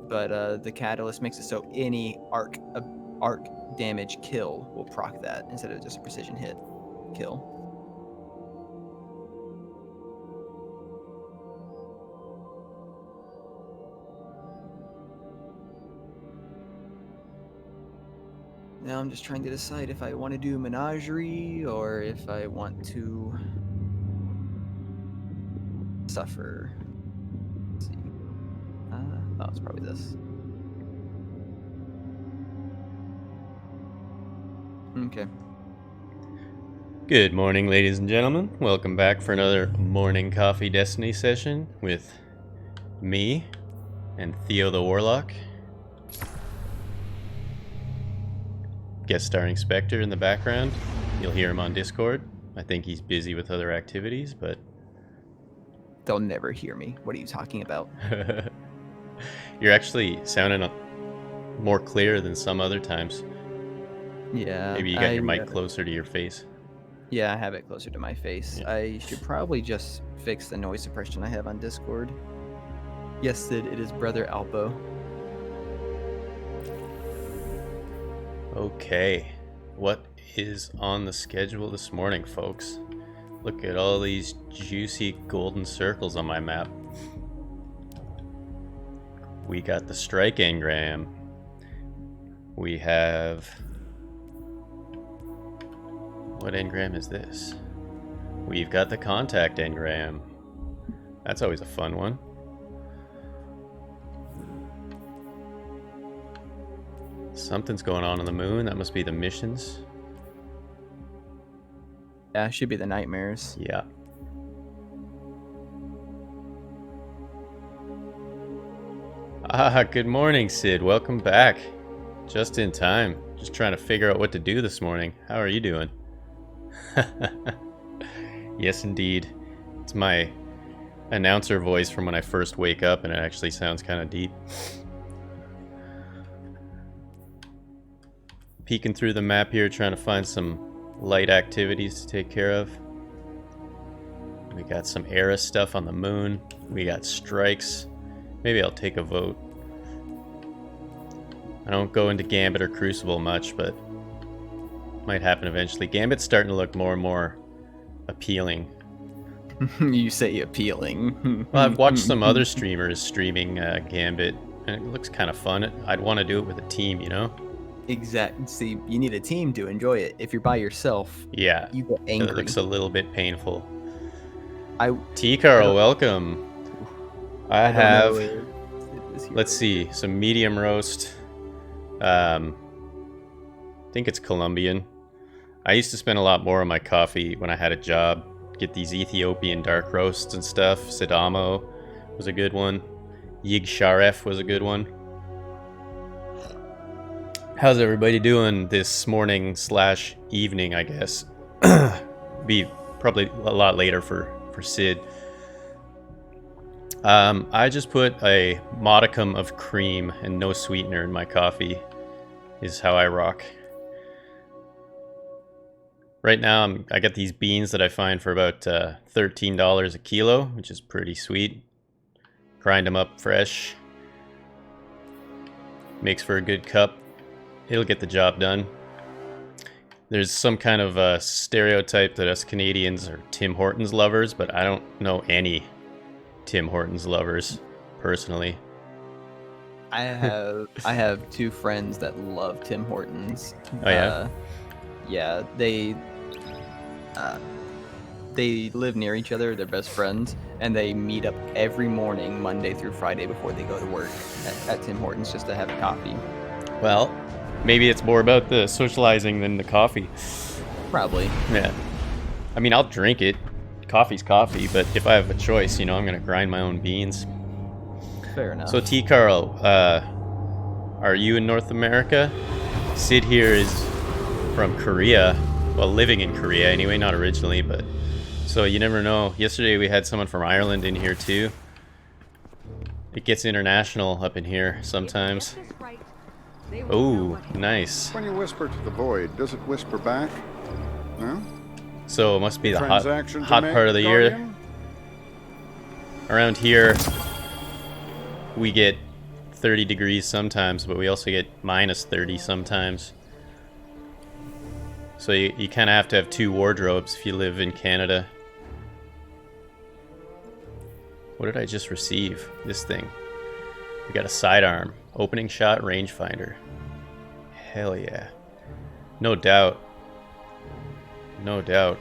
but the catalyst makes it so any arc damage kill will proc that instead of just a precision hit kill. Now I'm just trying to decide if I want to do Menagerie or if I want to suffer. Let's see. Oh, it's probably this. Okay. Good morning, ladies and gentlemen. Welcome back for another Morning Coffee Destiny session with me and Theo the Warlock. Guest starring Spectre in the background. You'll hear him on Discord. I think he's busy with other activities, but... They'll never hear me. What are you talking about? You're actually sounding more clear than some other times. Yeah. Maybe you got your mic closer to your face. Yeah, I have it closer to my face. Yeah. I should probably just fix the noise suppression I have on Discord. Yes, Sid, it is Brother Alpo. Okay, what is on the schedule this morning, folks? Look at all these juicy golden circles on my map. We got the strike engram. We have... What engram is this? We've got the contact engram. That's always a fun one. Something's going on the moon. That must be the missions. Yeah, it should be the nightmares. Yeah. Good morning, Sid. Welcome back. Just in time. Just trying to figure out what to do this morning. How are you doing? Yes, indeed. It's my announcer voice from when I first wake up, and it actually sounds kind of deep. Peeking through the map here, trying to find some light activities to take care of. We got some Era stuff on the moon. We got strikes. Maybe I'll take a vote. I don't go into Gambit or Crucible much, but might happen eventually. Gambit's starting to look more and more appealing. You say appealing. Well, I've watched some other streamers streaming Gambit, and it looks kind of fun. I'd want to do it with a team, you know? Exactly. See, you need a team to enjoy it. If you're by yourself, yeah, you get angry. It looks a little bit painful. I T-Carl, welcome. I have, let's see, some medium roast. I think it's Colombian. I used to spend a lot more on my coffee when I had a job. Get these Ethiopian dark roasts and stuff. Sidamo was a good one. Yig Sharef was a good one. How's everybody doing this morning / evening, I guess? Be probably a lot later for Sid. I just put a modicum of cream and no sweetener in my coffee, is how I rock. Right now, I got these beans that I find for about $13 a kilo, which is pretty sweet. Grind them up fresh. Makes for a good cup. It'll get the job done. There's some kind of stereotype that us Canadians are Tim Hortons lovers, but I don't know any Tim Hortons lovers, personally. I have two friends that love Tim Hortons. Oh yeah? Yeah, they live near each other, they're best friends, and they meet up every morning, Monday through Friday, before they go to work at Tim Hortons just to have coffee. Well, maybe it's more about the socializing than the coffee. Probably. Yeah. I mean, I'll drink it. Coffee's coffee, but if I have a choice, you know, I'm going to grind my own beans. Fair enough. So, T-Carl, are you in North America? Sid here is from Korea. Well, living in Korea anyway, not originally, but... So, you never know. Yesterday we had someone from Ireland in here, too. It gets international up in here sometimes. Oh, nice. When you whisper to the void, does it whisper back? No? So it must be the hot part of the year. Around here, we get 30 degrees sometimes, but we also get minus 30 sometimes. So you kind of have to have 2 wardrobes if you live in Canada. What did I just receive? This thing. We got a sidearm. Opening shot rangefinder. Hell yeah. No doubt. No doubt.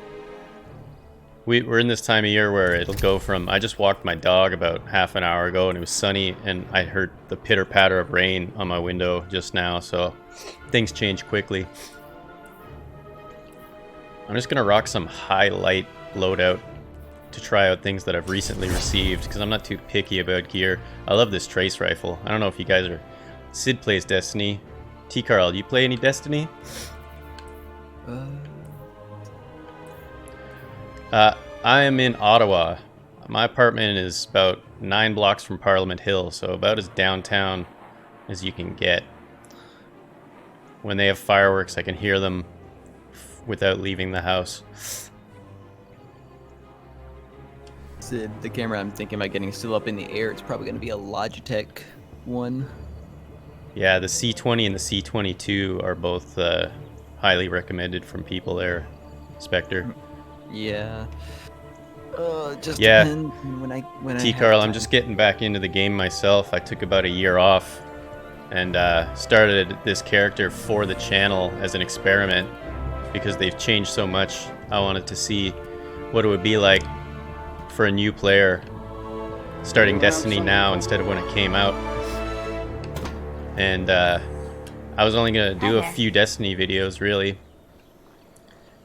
We're in this time of year where it'll go from... I just walked my dog about half an hour ago and it was sunny and I heard the pitter-patter of rain on my window just now, so things change quickly. I'm just going to rock some high-light loadout to try out things that I've recently received because I'm not too picky about gear. I love this trace rifle. I don't know if you guys are... Sid plays Destiny. T-Carl, do you play any Destiny? I am in Ottawa. My apartment is about 9 blocks from Parliament Hill, so about as downtown as you can get. When they have fireworks, I can hear them without leaving the house. Sid, the camera I'm thinking about getting still up in the air, it's probably going to be a Logitech one. Yeah, the C20 and the C22 are both highly recommended from people there. Spectre. Yeah. Just yeah. depends when I T-Carl, I'm just getting back into the game myself. I took about a year off and started this character for the channel as an experiment because they've changed so much. I wanted to see what it would be like for a new player starting Destiny now instead of when it came out. And I was only going to do a few Destiny videos, really.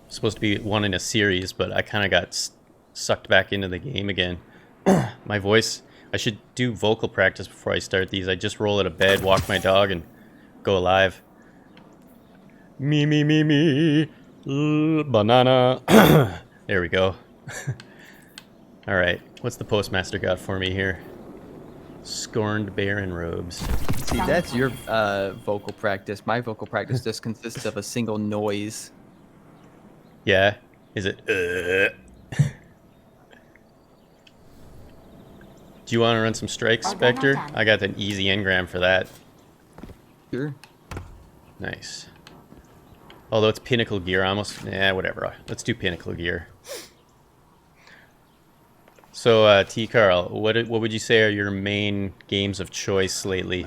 Supposed to be one in a series, but I kind of got sucked back into the game again. My voice, I should do vocal practice before I start these. I just roll out of bed, walk my dog, and go live. Me, me, me, me, banana. There we go. All right, what's the postmaster got for me here? Scorned Baron robes. See, that's your vocal practice. My vocal practice just consists of a single noise. Yeah? Is it? Do you want to run some strikes, Spectre? I got an easy engram for that. Sure. Nice. Although it's pinnacle gear, almost. Whatever. Let's do pinnacle gear. So, T-Carl, what would you say are your main games of choice lately?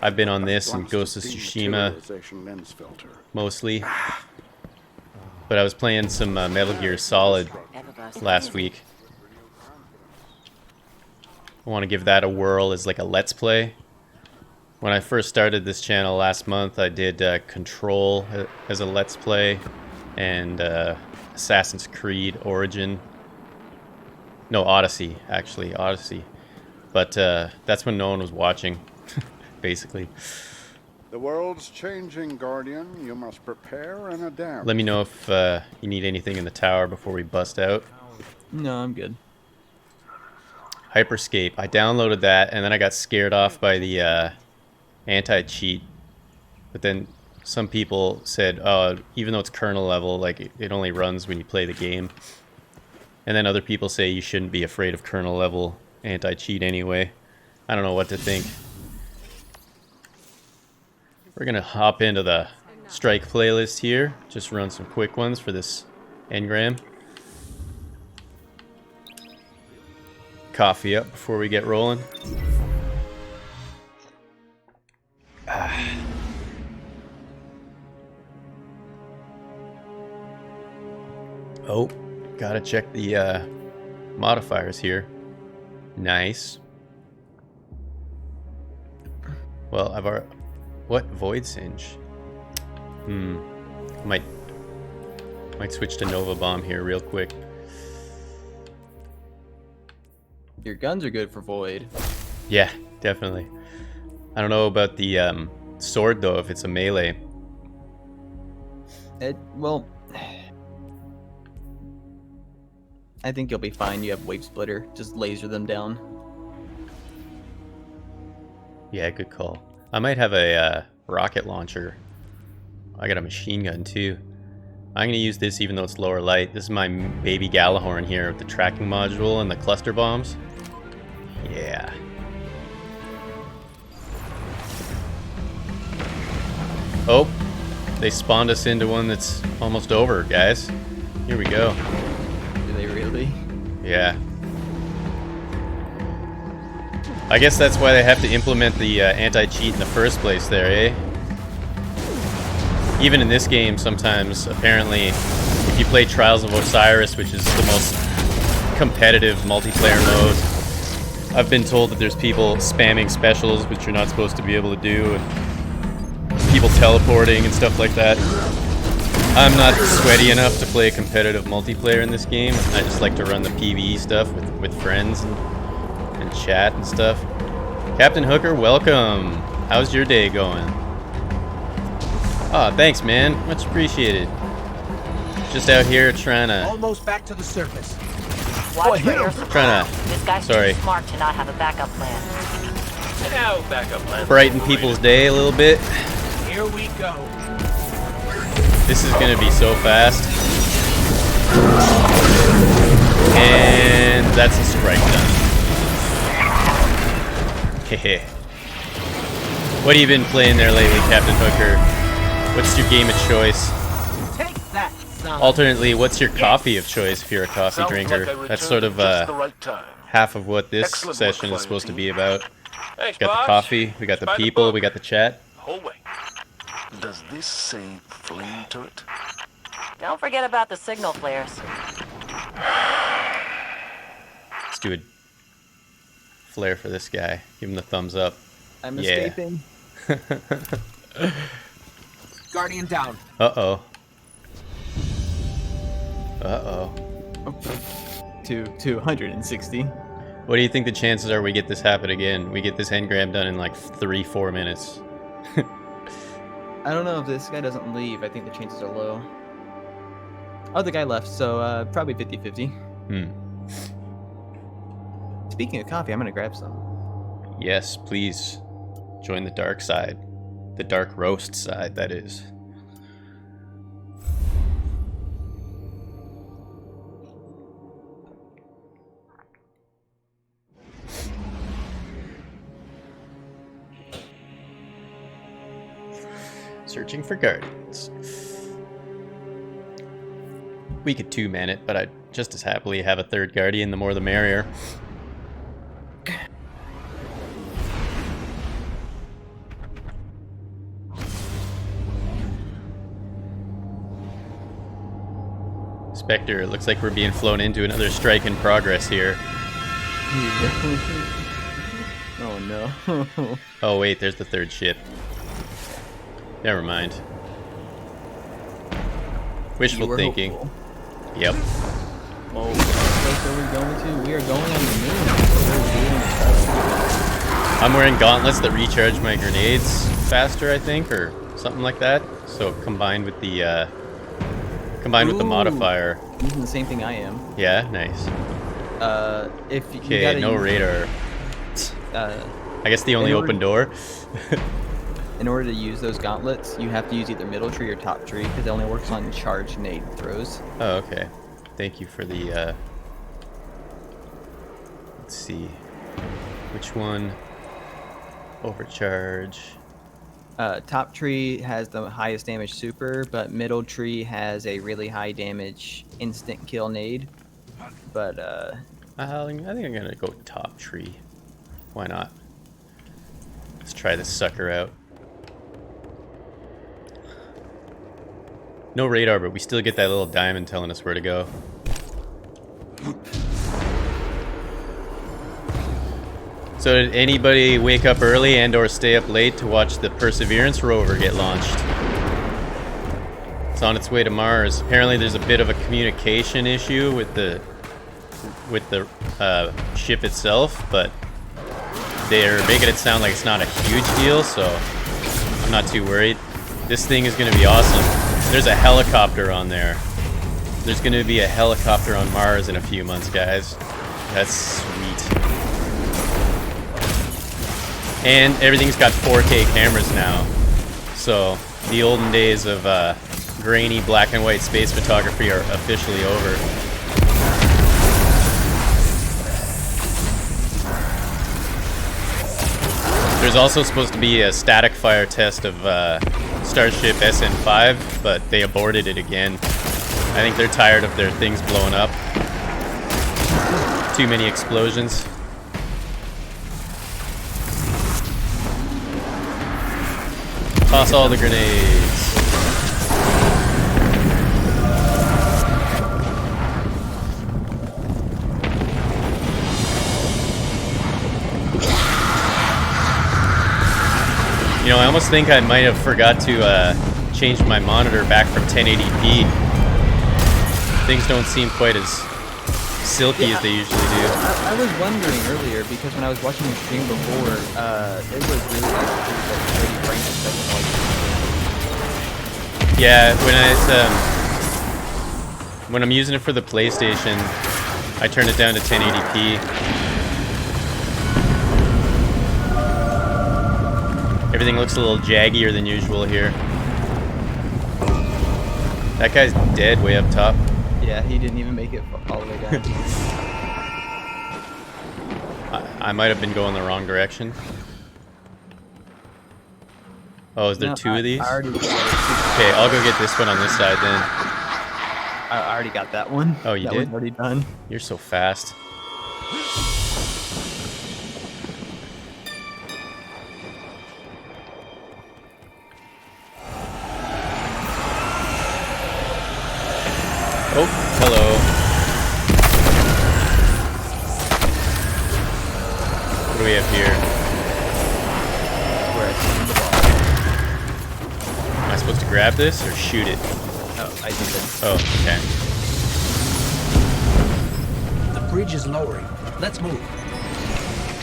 I've been on this and Ghost of Tsushima mostly. But I was playing some Metal Gear Solid last week. I want to give that a whirl as like a Let's Play. When I first started this channel last month, I did Control as a Let's Play and Assassin's Creed Origin. No, Odyssey, actually, Odyssey. But that's when no one was watching, basically. The world's changing, Guardian. You must prepare and adapt. Let me know if you need anything in the tower before we bust out. No, I'm good. Hyperscape. I downloaded that, and then I got scared off by the anti-cheat. But then some people said, even though it's kernel level, like it only runs when you play the game. And then other people say you shouldn't be afraid of kernel level anti-cheat anyway. I don't know what to think. We're gonna hop into the strike playlist here. Just run some quick ones for this engram. Coffee up before we get rolling. Oh, gotta check the modifiers here. Nice. Well, I've already... What? Void Singe? Might switch to Nova Bomb here real quick. Your guns are good for Void. Yeah, definitely. I don't know about the sword, though, if it's a melee. Well... I think you'll be fine. You have Wave Splitter. Just laser them down. Yeah, good call. I might have a rocket launcher. I got a machine gun too. I'm gonna use this even though it's lower light. This is my baby Galahorn here with the tracking module and the cluster bombs. Yeah. Oh, they spawned us into one that's almost over, guys. Here we go. Do they really? Yeah. I guess that's why they have to implement the anti-cheat in the first place there, eh? Even in this game, sometimes, apparently, if you play Trials of Osiris, which is the most competitive multiplayer mode, I've been told that there's people spamming specials, which you're not supposed to be able to do, and people teleporting and stuff like that. I'm not sweaty enough to play competitive multiplayer in this game. I just like to run the PvE stuff with friends and chat and stuff. Captain Hooker, welcome. How's your day going? Oh, thanks, man. Much appreciated. Just out here trying to... Almost back to the surface. Watch for your Trying to... This guy's Sorry. too smart to not have a backup plan. Now, backup plan. Brighten people's day a little bit. Here we go. This is gonna be so fast. And that's a strike done. Hehe. What have you been playing there lately, Captain Hooker? What's your game of choice? Take that, son. Alternately, what's your coffee of choice if you're a coffee drinker? That's sort of half of what this session is supposed to be about. Thanks, We got the Bob. coffee, we got the people, we got the chat. Whole way. Does this say flame turret? Don't forget about the signal flares. Let's do a flare for this guy. Give him the thumbs up. I'm Yeah. escaping. Guardian down. Uh-oh. Uh-oh. To 260. What do you think the chances are we get this happen again? We get this engram done in like 3-4 minutes. I don't know if this guy doesn't leave. I think the chances are low. Oh, the guy left, so probably 50-50. Speaking of coffee, I'm gonna grab some. Yes, please. Join the dark side. The dark roast side, that is. Searching for guardians. We could two-man it, but I'd just as happily have a third guardian, the more the merrier. Spectre, it looks like we're being flown into another strike in progress here. Oh no. Oh wait, there's the third ship. Never mind. Wishful You were thinking. hopeful. Yep. Well, what place are we going to? We are going on the moon. I'm wearing gauntlets that recharge my grenades faster, I think, or something like that. So combined with the Ooh. modifier. Using the same thing I am. Yeah, nice. If you Okay, gotta no use, radar. I guess the only in order- open door. In order to use those gauntlets, you have to use either middle tree or top tree because it only works on charged nade throws. Oh, okay. Thank you for the, let's see. Which one? Overcharge. Top tree has the highest damage super, but middle tree has a really high damage instant kill nade. But I think I'm gonna go top tree. Why not? Let's try this sucker out. No radar, but we still get that little diamond telling us where to go. So did anybody wake up early and or stay up late to watch the Perseverance rover get launched? It's on its way to Mars. Apparently there's a bit of a communication issue with the ship itself, but they're making it sound like it's not a huge deal, so I'm not too worried. This thing is going to be awesome. There's a helicopter on there. There's going to be a helicopter on Mars in a few months, guys. That's sweet. And everything's got 4K cameras now. So the olden days of grainy black and white space photography are officially over. There's also supposed to be a static fire test of Starship SN5, but they aborted it again. I think they're tired of their things blowing up. Too many explosions. Toss all the grenades. You know, I almost think I might have forgot to change my monitor back from 1080p. Things don't seem quite as silky as they usually do. I was wondering earlier because when I was watching the stream before, it was really like 30 frames a second. Yeah, when I'm using it for the PlayStation, I turn it down to 1080p. Everything looks a little jaggier than usual here. That guy's dead way up top. Yeah, he didn't even make it all the way down. I might have been going the wrong direction. Oh, is there two of these? I already got Okay, I'll go get this one on this side then. I already got that one. Oh, you that did? One's already done. You're so fast. Oh, hello. What do we have here? Where I see the ball. Am I supposed to grab this or shoot it? Oh, I did it. Oh, okay. The bridge is lowering. Let's move.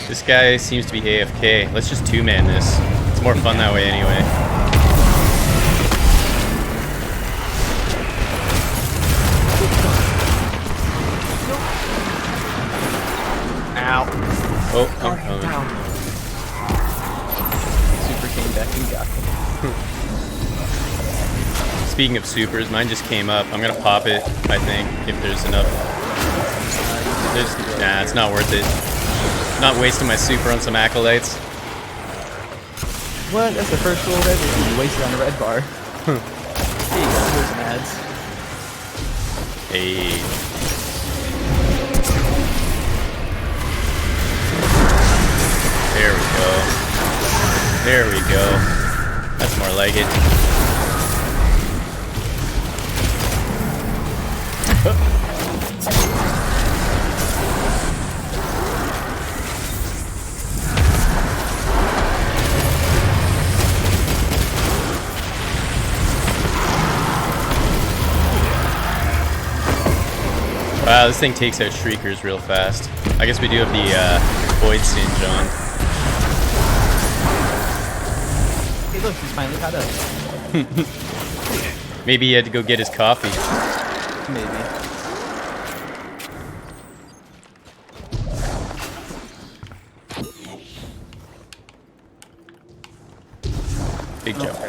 This guy seems to be AFK. Let's just two-man this. It's more fun that way anyway. Ow. Oh, I'm Guardian coming. down. Super came back and got him. Speaking of supers, mine just came up. I'm gonna pop it, I think, if there's enough. Nah, it's not worth it. Not wasting my super on some acolytes. What? That's the first rule of everything. You wasted on a red bar. Hey, here's some ads. Hey. There we go. There we go. That's more like it. Wow, this thing takes out Shriekers real fast. I guess we do have the Void Singe on. Hey, look, he's finally caught up. Maybe he had to go get his coffee. Maybe. Big jump.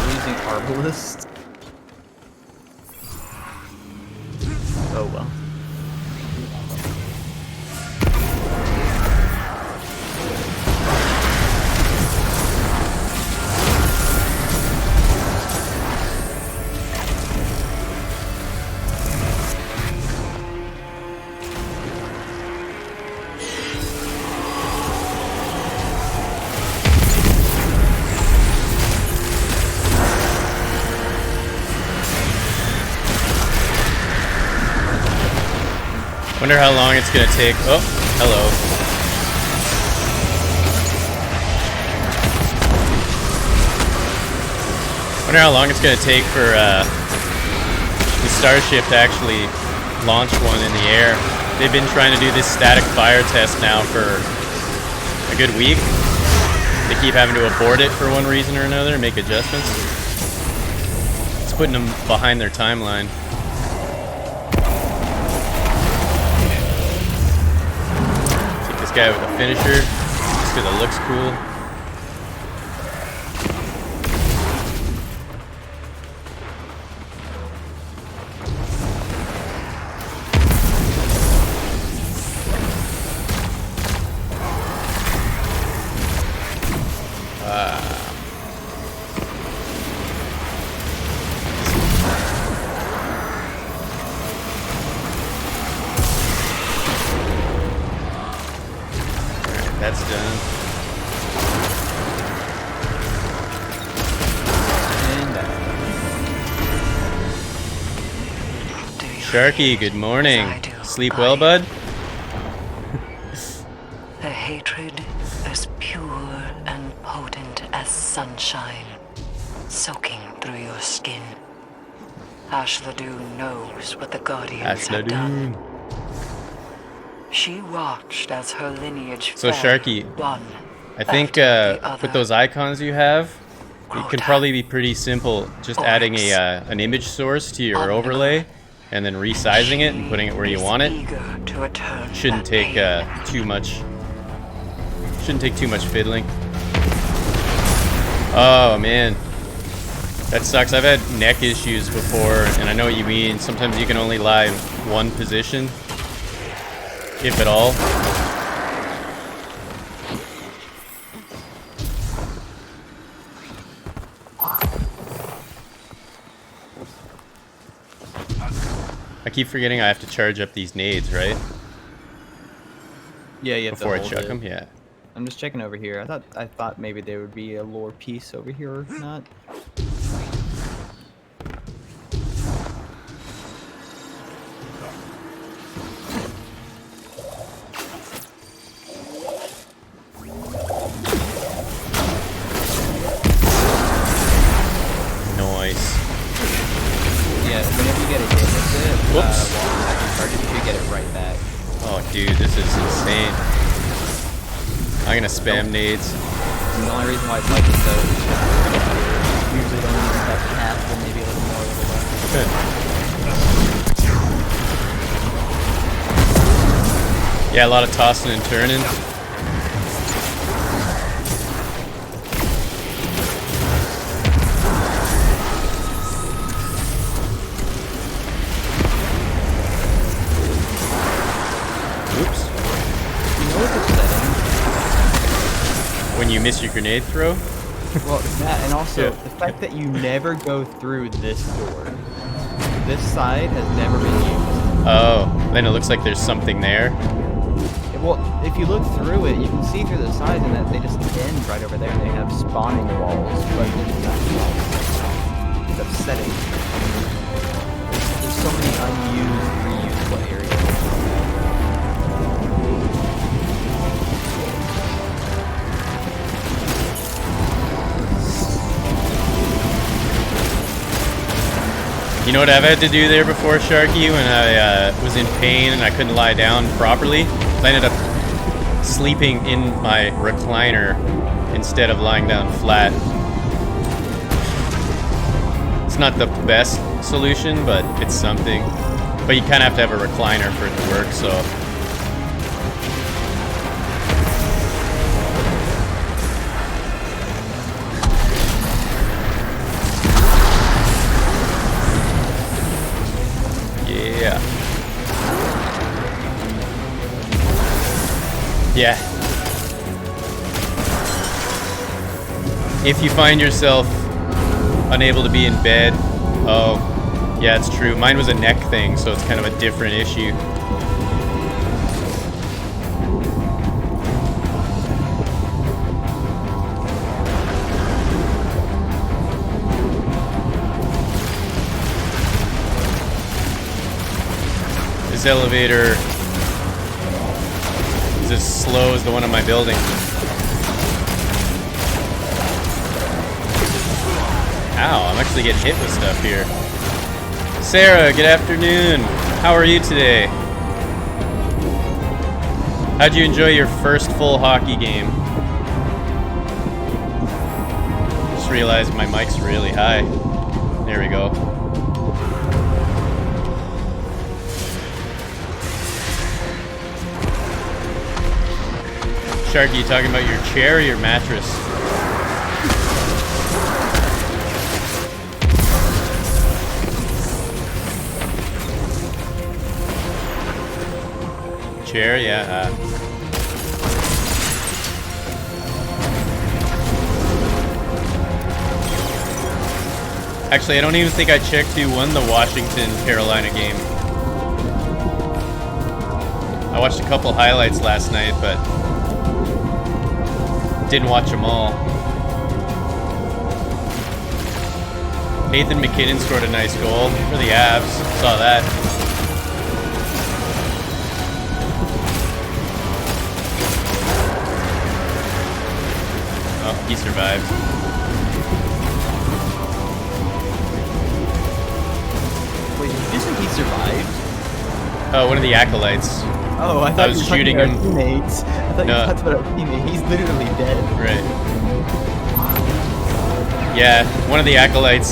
Using Arbalist. Oh well. Wonder how long it's gonna take. Oh, hello. Wonder how long it's gonna take for the Starship to actually launch one in the air. They've been trying to do this static fire test now for a good week. They keep having to abort it for one reason or another and make adjustments. It's putting them behind their timeline. Guy with a finisher just because it looks cool. That's done. And Sharky, good morning. Sleep well, bud? A hatred as pure and potent as sunshine, soaking through your skin. Ashla Doon knows what the Guardians have done. She watched as her lineage So fell, Sharky, one I think after the other. with those icons you have, it can probably be pretty simple. Just adding Oryx. an image source to your overlay, and then resizing it and putting it where you want it. Eager to return Shouldn't that take pain. too much. Shouldn't take too much fiddling. Oh man, that sucks. I've had neck issues before, and I know what you mean. Sometimes you can only lie in one position, if at all. I keep forgetting I have to charge up these nades, right? yeah, you have Before I to hold chuck it. them, yeah. I'm just checking over here. I thought maybe there would be a lore piece over here or not. Nice. Yeah, whenever you get a hit with it, Whoops. while attacking target, you get it right back. Oh, dude, this is insane. I'm gonna spam nades. And the only reason why it's like this though is because usually don't even have half or maybe a little more of the left. Yeah, a lot of tossing and turning. Oops. You know what's upsetting? When you miss your grenade throw? Well, that and also Yeah. the fact that you never go through this door. This side has never been used. Oh, then it looks like there's something there. Well, if you look through it, you can see through the sides and that they just end right over there and they have spawning walls, but it's not walls. It's upsetting. There's so many unused, reusable areas. You know what I've had to do there before, Sharky, when I was in pain and I couldn't lie down properly? I ended up sleeping in my recliner instead of lying down flat. It's not the best solution, but it's something. But you kind of have to have a recliner for it to work, so... Yeah. Yeah. If you find yourself unable to be in bed, oh, yeah, it's true. Mine was a neck thing, so it's kind of a different issue. This elevator is as slow as the one in my building. Ow, I'm actually getting hit with stuff here. Sarah, good afternoon. How are you today? How'd you enjoy your first full hockey game? Just realized my mic's really high. There we go. Sharky, you talking about your chair or your mattress? Chair, yeah. Actually, I don't even think I checked who won the Washington-Carolina game. I watched a couple highlights last night, but didn't watch them all. Nathan McKinnon scored a nice goal for the Avs. Saw that. Oh, he survived. Wait, did you think he survived? Oh, one of the acolytes. Oh, I thought was you were shooting talking him. about our teammates. I thought No. you talked about our teammate. He's literally dead. Right. Yeah, one of the acolytes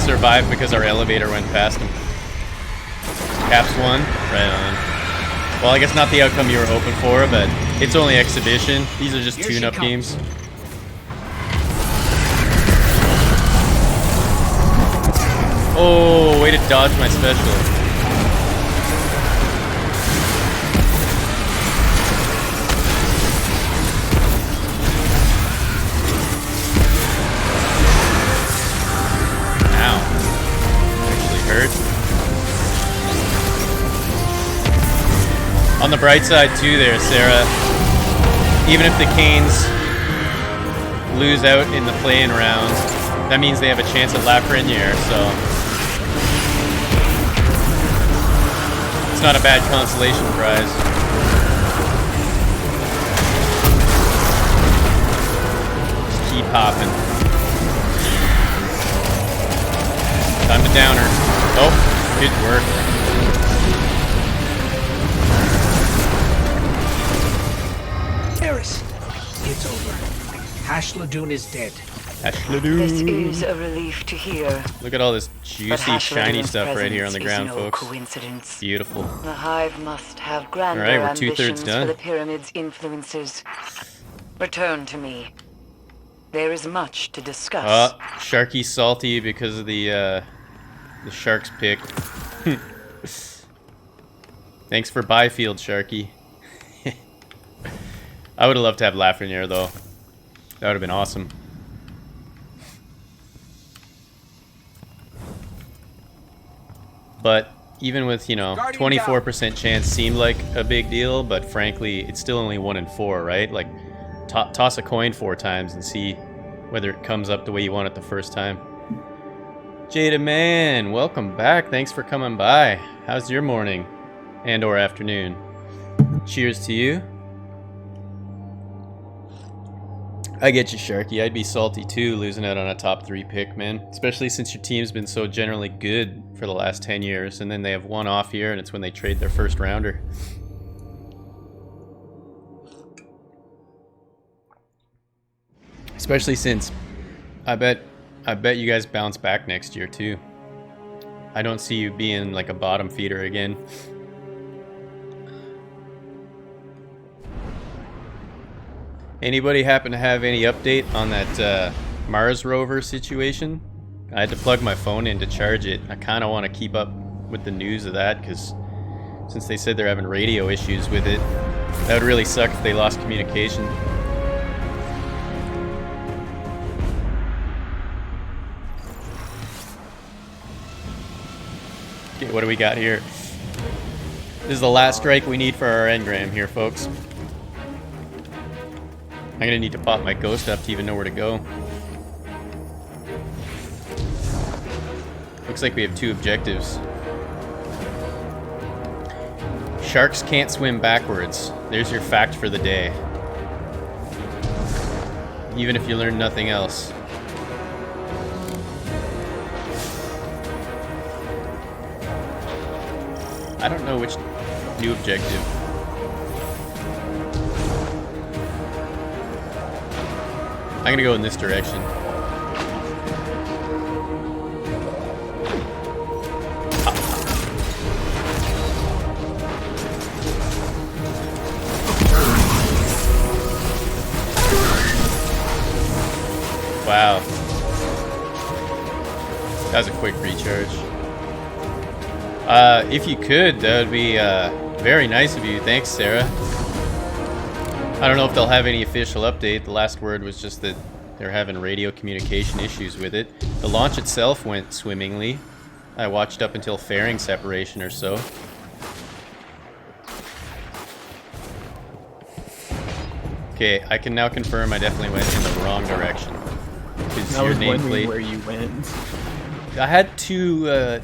survived because our elevator went past him. Caps won? Right on. Well, I guess not the outcome you were hoping for, but it's only exhibition. These are just Here she tune-up comes. games. Oh, way to dodge my special. Ow. Actually hurt. On the bright side too there, Sarah, even if the Canes lose out in the play-in round, that means they have a chance at Lafreniere, so it's not a bad consolation prize. Just keep hopping. Time to down her. Oh, good work. Eris, it's over. Hashladoon is dead. This Ashladoo. is a relief to hear. Look at all this But juicy, shiny Hashladoon's stuff right here on the presence ground, is no folks. coincidence. Beautiful. The Hive must have grander All right, we're 2/3 ambitions done. for the Pyramid's influences. Return to me. There is much to discuss. Sharky salty because of the Sharks pick. Thanks for Byfield, Sharky. I would have loved to have Lafreniere though. That would have been awesome. But even with, 24% chance seemed like a big deal, but frankly, it's still only 1 in 4, right? Like, toss a coin 4 times and see whether it comes up the way you want it the first time. Jada Man, welcome back. Thanks for coming by. How's your morning and or afternoon? Cheers to you. I get you, Sharky. I'd be salty too, losing out on a top 3 pick, man. Especially since your team's been so generally good for the last 10 years, and then they have one off year, and it's when they trade their first rounder. Especially since I bet you guys bounce back next year too. I don't see you being like a bottom feeder again. Anybody happen to have any update on that Mars rover situation? I had to plug my phone in to charge it. I kind of want to keep up with the news of that because since they said they're having radio issues with it, that would really suck if they lost communication. Okay, what do we got here? This is the last strike we need for our engram here, folks. I'm gonna need to pop my ghost up to even know where to go. Looks like we have 2 objectives. Sharks can't swim backwards. There's your fact for the day. Even if you learn nothing else. I don't know which new objective. I'm gonna go in this direction. Wow. That was a quick recharge. If you could, that would be very nice of you. Thanks, Sarah. I don't know if they'll have any official update. The last word was just that they're having radio communication issues with it. The launch itself went swimmingly. I watched up until fairing separation or so. Okay, I can now confirm I definitely went in the wrong direction. Because I your was wondering nameplate. where you went. I had two of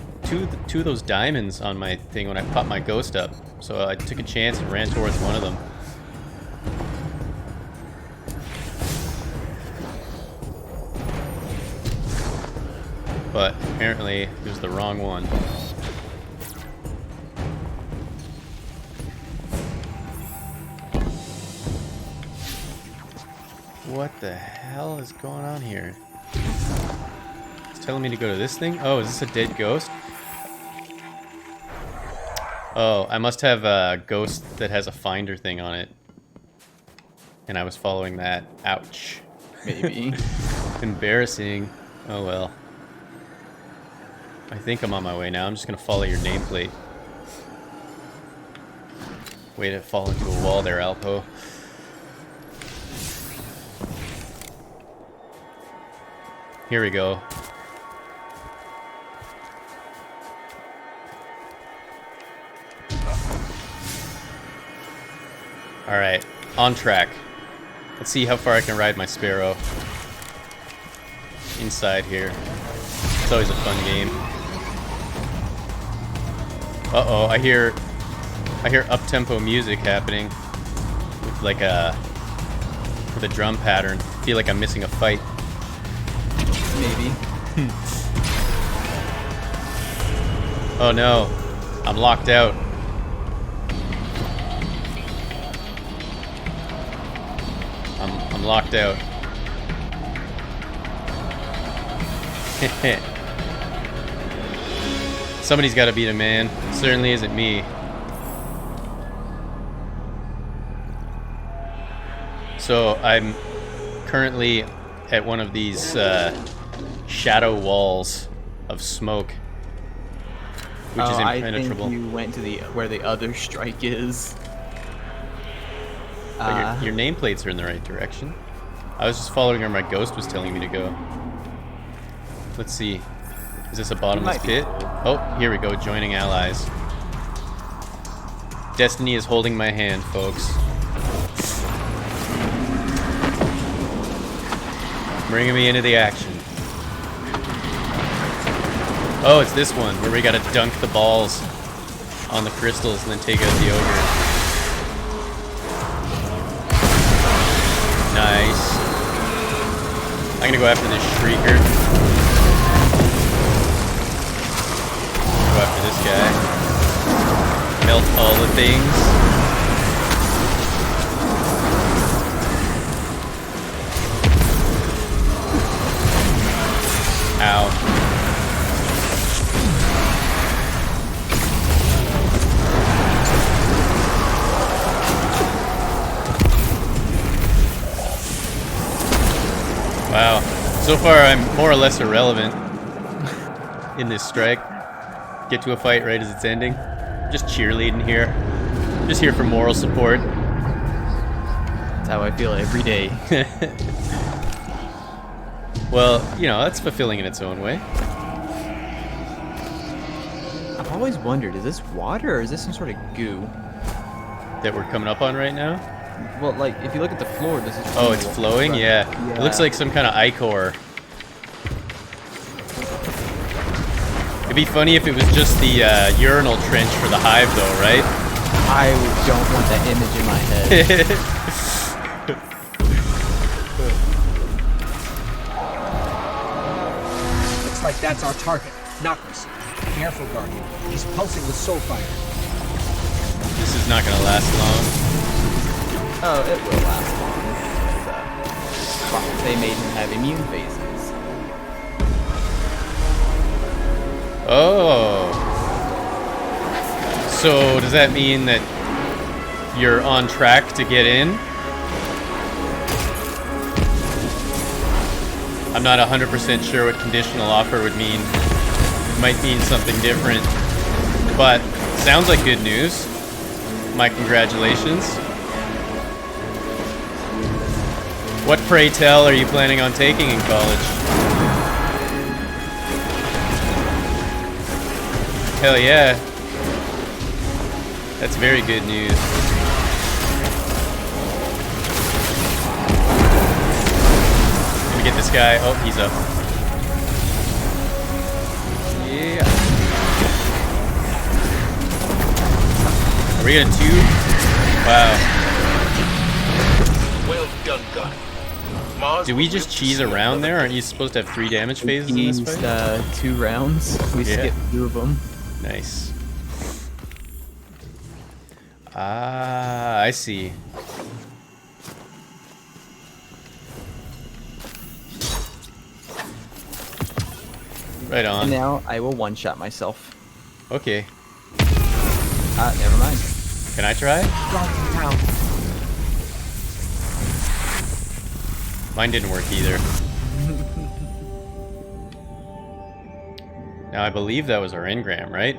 those diamonds on my thing when I popped my ghost up, so I took a chance and ran towards one of them. But apparently it was the wrong one. What the hell is going on here? It's telling me to go to this thing? Oh, is this a dead ghost? Oh, I must have a ghost that has a finder thing on it. And I was following that. Ouch. Maybe. Embarrassing. Oh well. I think I'm on my way now. I'm just gonna follow your nameplate. Way to fall into a wall there, Alpo. Here we go. Alright, on track. Let's see how far I can ride my Sparrow. Inside here. It's always a fun game. Uh-oh, I hear up-tempo music happening. With like with a drum pattern. I feel like I'm missing a fight. Maybe. Oh no, I'm locked out. I'm locked out. Somebody's got to beat a man. It certainly isn't me. So I'm currently at one of these shadow walls of smoke, which is impenetrable. I think you went to where the other strike is. But your nameplates are in the right direction. I was just following where my ghost was telling me to go. Let's see. Is this a bottomless pit? Oh, here we go. Joining allies. Destiny is holding my hand, folks. Bringing me into the action. Oh, it's this one where we gotta dunk the balls on the crystals and then take out the ogre. Nice. I'm gonna go after this Shrieker. Go after this guy. Melt all the things. Ow. Wow. So far, I'm more or less irrelevant in this strike. Get to a fight right as it's ending. Just cheerleading here. Just here for moral support. That's how I feel every day. Well, you know, that's fulfilling in its own way. I've always wondered, is this water or is this some sort of goo? That we're coming up on right now? Well, like, if you look at the floor, does it... Oh, it's flowing? Yeah. It looks like some kind of ichor. It'd be funny if it was just the urinal trench for the hive, though, right? I don't want that image in my head. Looks like that's our target. Noctis. Careful, Guardian. He's pulsing with soul fire. This is not gonna last long. Oh, it will last long. They made him have immune phases. Oh. So, does that mean that you're on track to get in? I'm not 100% sure what conditional offer would mean. It might mean something different. But, sounds like good news. My congratulations. What, pray tell, are you planning on taking in college? Hell yeah. That's very good news. this guy. Oh, he's up. Yeah. Are we gonna 2? Wow. Well done, Gunny. Mars Do we will just live to cheese see around another there? Aren't day. you supposed to have 3 damage phases in this Used, fight? 2 rounds. We Yeah. skipped 2 of them. Nice. Ah, I see. Right on. And now I will one-shot myself. Okay. Never mind. Can I try? Dalton Town. Mine didn't work either. Now I believe that was our engram, right?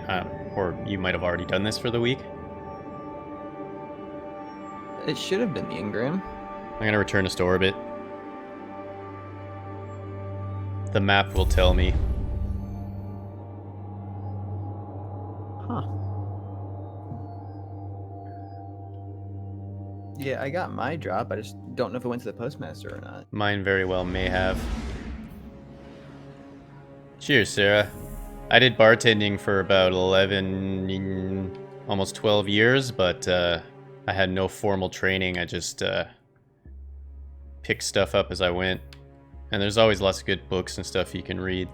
Or you might have already done this for the week. It should have been the engram. I'm gonna return us to orbit. The map will tell me. Huh. Yeah, I got my drop. I just don't know if it went to the postmaster or not. Mine very well may have. Cheers, Sarah. I did bartending for about 11, almost 12 years, but I had no formal training. I just picked stuff up as I went. And there's always lots of good books and stuff you can read.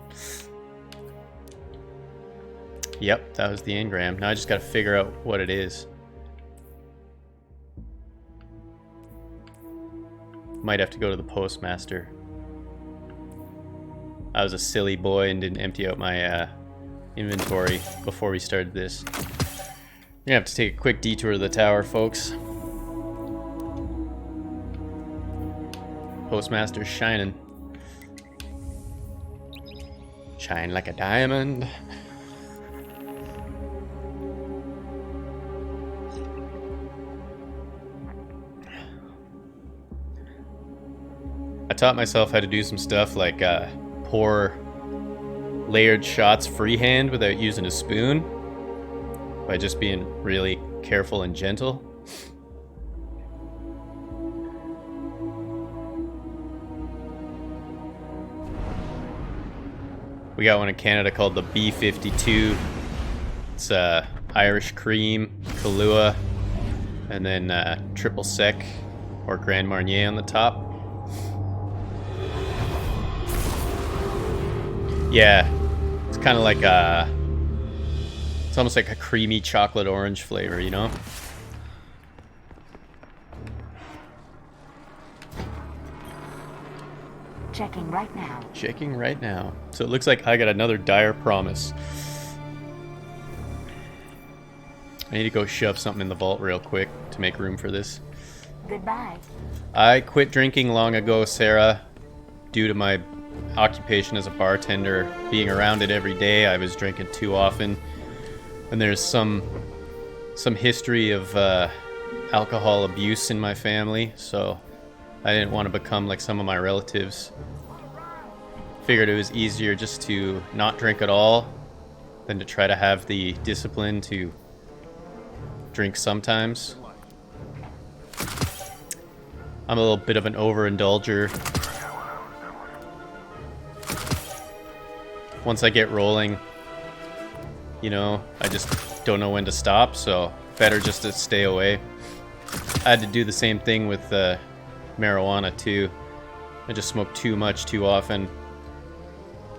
Yep, that was the engram. Now I just gotta figure out what it is. Might have to go to the postmaster. I was a silly boy and didn't empty out my inventory before we started this. We're gonna have to take a quick detour to the tower, folks. Postmaster's shining. Shine like a diamond. I taught myself how to do some stuff like pour layered shots freehand without using a spoon by just being really careful and gentle. We got one in Canada called the B52. It's Irish cream, Kahlua, and then triple sec or Grand Marnier on the top. Yeah, it's kind of like it's almost like a creamy chocolate orange flavor, you know? Checking right now. Checking right now. So it looks like I got another dire promise. I need to go shove something in the vault real quick to make room for this. Goodbye. I quit drinking long ago, Sarah, due to my occupation as a bartender. Being around it every day, I was drinking too often. And there's some history of alcohol abuse in my family, so I didn't want to become like some of my relatives. Figured it was easier just to not drink at all than to try to have the discipline to drink sometimes. I'm a little bit of an overindulger. Once I get rolling, you know, I just don't know when to stop, so better just to stay away. I had to do the same thing with marijuana too. I just smoke too much too often.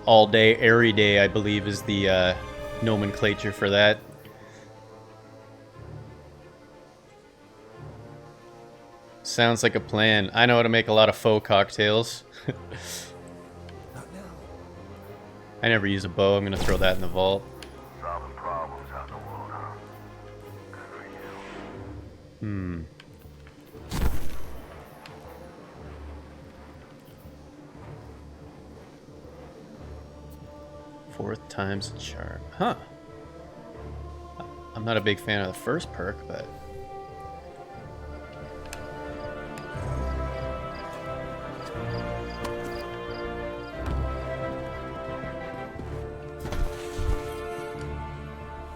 All day, every day, I believe is the nomenclature for that. Sounds like a plan. I know how to make a lot of faux cocktails. I never use a bow. I'm gonna throw that in the vault. Solving problems out in the world, huh? Good for you. 4th time's charm. Huh. I'm not a big fan of the first perk, but...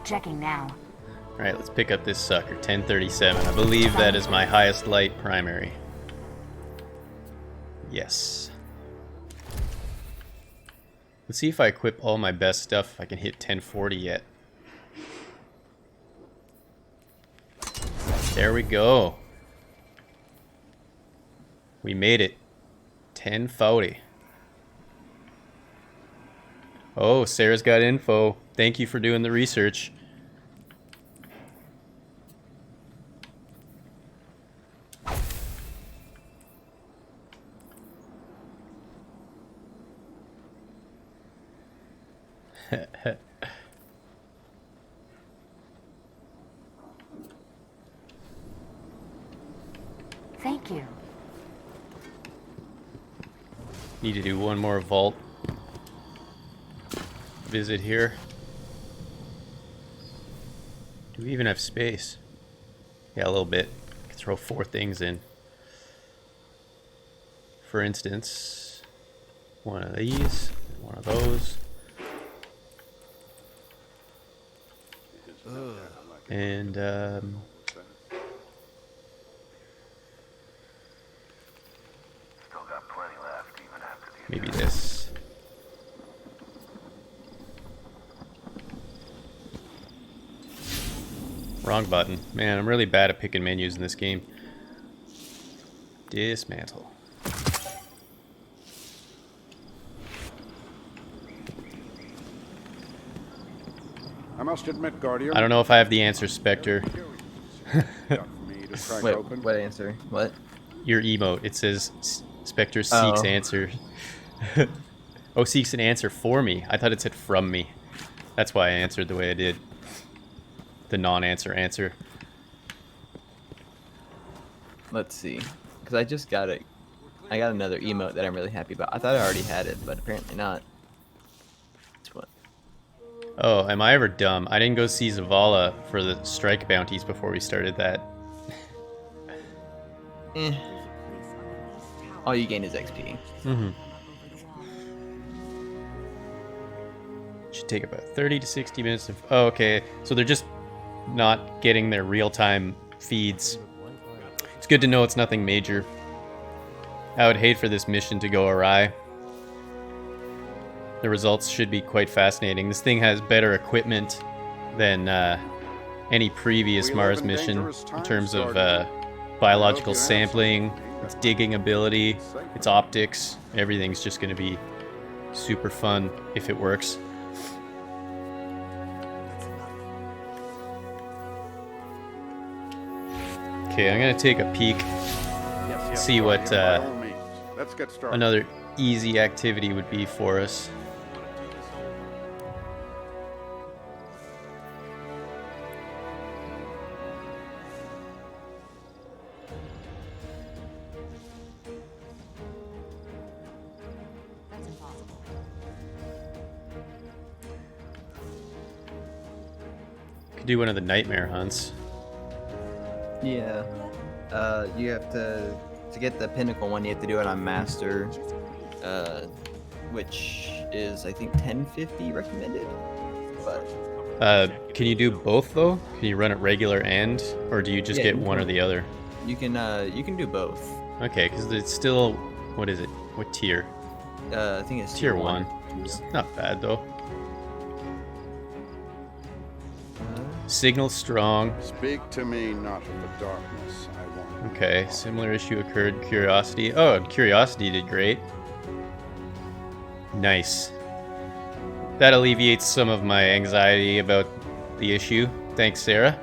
Checking now. Alright, let's pick up this sucker. 1037. I believe that is my highest light primary. Yes. Let's see if I equip all my best stuff, if I can hit 1040 yet. There we go. We made it. 1040. Oh, Sarah's got info. Thank you for doing the research. Thank you. Need to do one more vault visit here. Do we even have space? Yeah, a little bit. Could throw 4 things in. For instance, one of these, one of those. And Still got plenty left, even after the maybe this. Wrong button. Man, I'm really bad at picking menus in this game. Dismantle. I must admit, Guardian. I don't know if I have the answer, Spectre. Enough for me to crack Wait, open. what answer? What? Your emote, it says Spectre seeks Oh. answer. Oh, seeks an answer for me. I thought it said from me. That's why I answered the way I did. The non-answer answer. Let's see. Because I just got it. I got another emote that I'm really happy about. I thought I already had it, but apparently not. That's what. Oh, am I ever dumb? I didn't go see Zavala for the strike bounties before we started that. Eh. All you gain is XP. Mm-hmm. Should take about 30 to 60 minutes of... Oh, okay. So they're just not getting their real-time feeds. It's good to know it's nothing major. I would hate for this mission to go awry. The results should be quite fascinating. This thing has better equipment than any previous We live Mars in mission dangerous in times, terms of Guardian. biological I hope you have sampling, something. its digging ability, its optics. Everything's just going to be super fun if it works. Okay, I'm going to take a peek, see what By all means. Let's get started. another easy activity would be for us. Could do one of the nightmare hunts. Yeah. You have to get the pinnacle one. You have to do it on master, which is I think 1050 recommended. But Can you do both though? Can you run it regular and, or do you just Yeah, get you one or can. the other? you can do both. Okay, because it's still, what is it? What tier? I think it's Tier 1. It's not bad though. Signal strong. Speak to me, not of the darkness. I want. Okay, similar issue occurred. Curiosity. Oh, Curiosity did great. Nice. That alleviates some of my anxiety about the issue. Thanks, Sarah.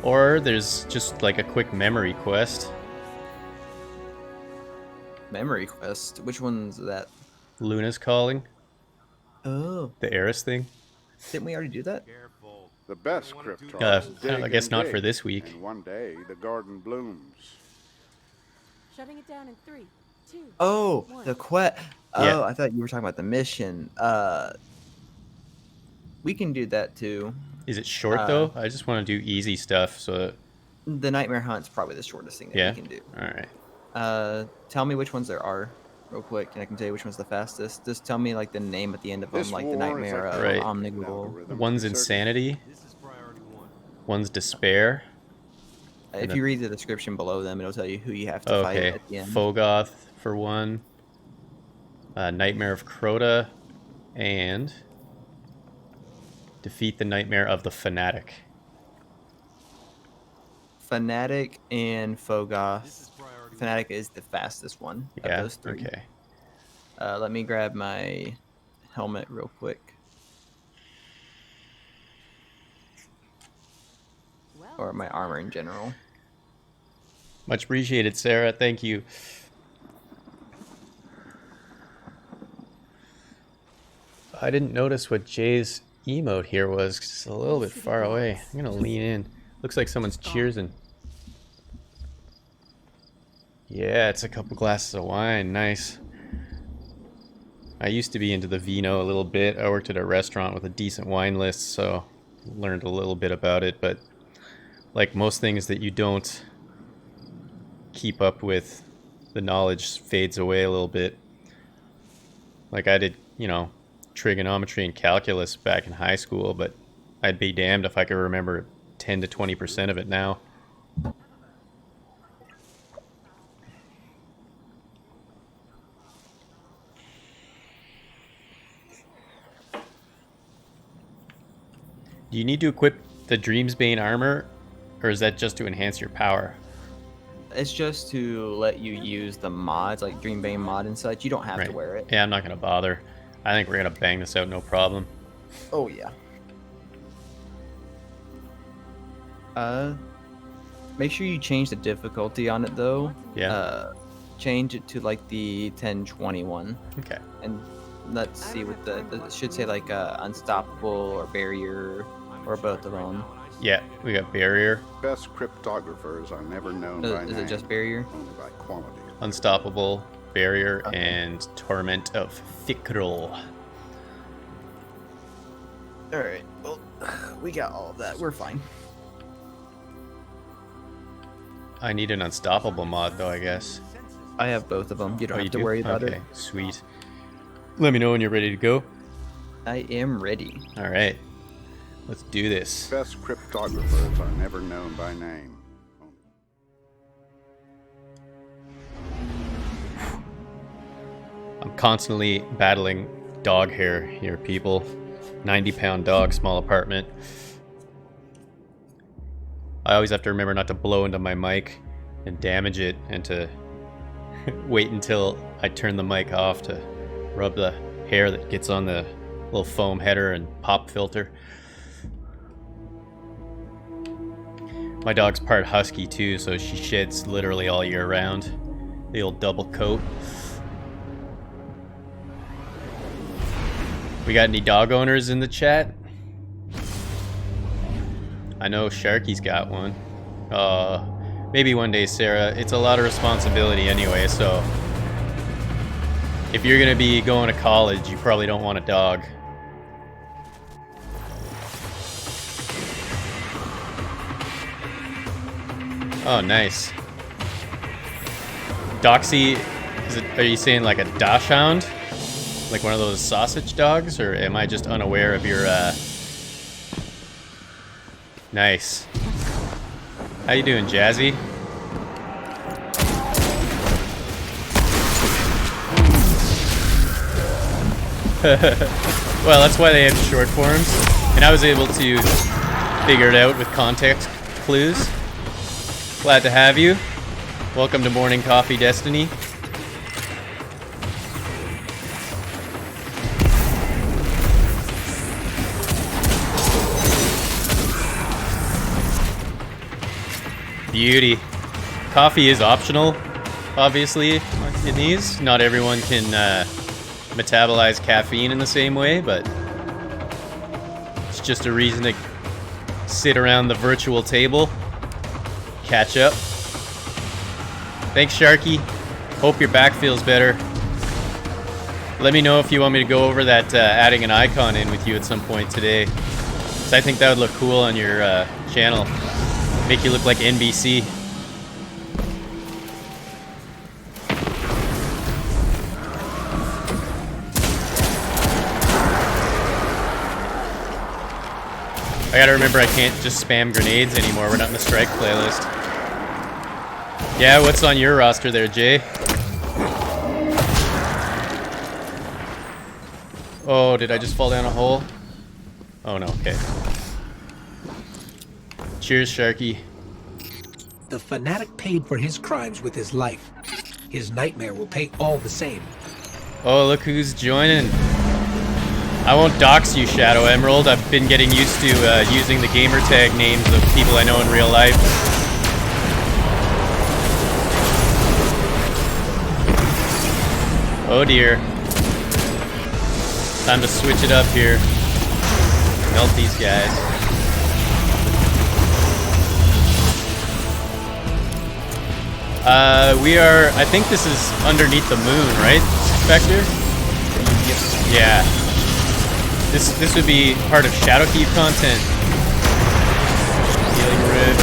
Or there's just like a quick memory quest. Memory quest. Which one's that? Luna's calling. Oh, The Eris thing. didn't we already do that? The best cryptarchs dig I guess and not dig, for this week. And one day the garden blooms. Shutting it down in 3, 2. Oh, the quest. Oh, Yeah. I thought you were talking about the mission. We can do that too. Is it short though? I just want to do easy stuff. So The nightmare hunt's probably the shortest thing that yeah. we can do. All right. Tell me which ones there are, real quick, and I can tell you which one's the fastest. Just tell me like the name at the end of them, This like the war is nightmare, a Right. omnigul. algorithm. One's Certain- insanity. One's despair. If you read the description below them, it'll tell you who you have to fight Okay. at the end. Fogoth, for one. Nightmare of Crota, and defeat the Nightmare of the Fanatic. Fnatic and Fogoth. Fnatic is the fastest one of Yeah, those three. okay. Let me grab my helmet real quick. Or my armor in general. Much appreciated, Sarah. Thank you. I didn't notice what Jay's emote here was. 'Cause it's a little bit far away. I'm gonna lean in. Looks like someone's cheersing. Yeah, it's a couple glasses of wine. Nice. I used to be into the vino a little bit. I worked at a restaurant with a decent wine list, so learned a little bit about it. But like most things that you don't keep up with, the knowledge fades away a little bit. Like I did, you know, trigonometry and calculus back in high school, but I'd be damned if I could remember 10 to 20% of it now. Do you need to equip the Dreamsbane armor, or is that just to enhance your power? It's just to let you use the mods, like Dreambane mod and such. You don't have to wear it. Yeah, I'm not going to bother. I think we're going to bang this out, no problem. Oh, yeah. Make sure you change the difficulty on it, though. Yeah. Change it to, like, the 1021. Okay. And let's see what it should say, like, Unstoppable or Barrier or both of them. Yeah, we got Barrier. Best cryptographers are never known by Is name, it just Barrier? only by quality. Unstoppable, Barrier, and Torment of Fikrul. Alright, well, we got all of that. We're fine. I need an Unstoppable mod, though, I guess. I have both of them. You don't Oh, have you to do? worry about Okay, it. sweet. Let me know when you're ready to go. I am ready. All right, let's do this. Best cryptographers are never known by name. I'm constantly battling dog hair here, people. 90-pound dog, small apartment. I always have to remember not to blow into my mic and damage it, and to wait until I turn the mic off to rub the hair that gets on the little foam header and pop filter. My dog's part husky too, so she sheds literally all year round. The old double coat. We got any dog owners in the chat? I know Sharky's got one. Maybe one day, Sarah. It's a lot of responsibility anyway, so if you're gonna be going to college, you probably don't want a dog. Oh, nice. Doxy, are you saying like a dachshund? Like one of those sausage dogs, or am I just unaware of your Nice. How you doing, Jazzy? Well, that's why they have short forms, and I was able to figure it out with context clues. Glad to have you. Welcome to Morning Coffee Destiny. Beauty. Coffee is optional, obviously, in these. Not everyone can metabolize caffeine in the same way, but it's just a reason to sit around the virtual table, catch up. Thanks, Sharky. Hope your back feels better. Let me know if you want me to go over that adding an icon in with you at some point today, 'cause I think that would look cool on your channel. Make you look like NBC. I gotta remember I can't just spam grenades anymore. We're not in the strike playlist. Yeah, what's on your roster there, Jay? Oh, did I just fall down a hole? Oh no, okay. Cheers, Sharky. The fanatic paid for his crimes with his life. His nightmare will pay all the same. Oh, look who's joining. I won't dox you, Shadow Emerald. I've been getting used to using the gamer tag names of people I know in real life. Oh dear. Time to switch it up here. Melt these guys. We are, I think this is underneath the moon, right, Spectre? Yeah. This would be part of Shadowkeep content. Healing Rift.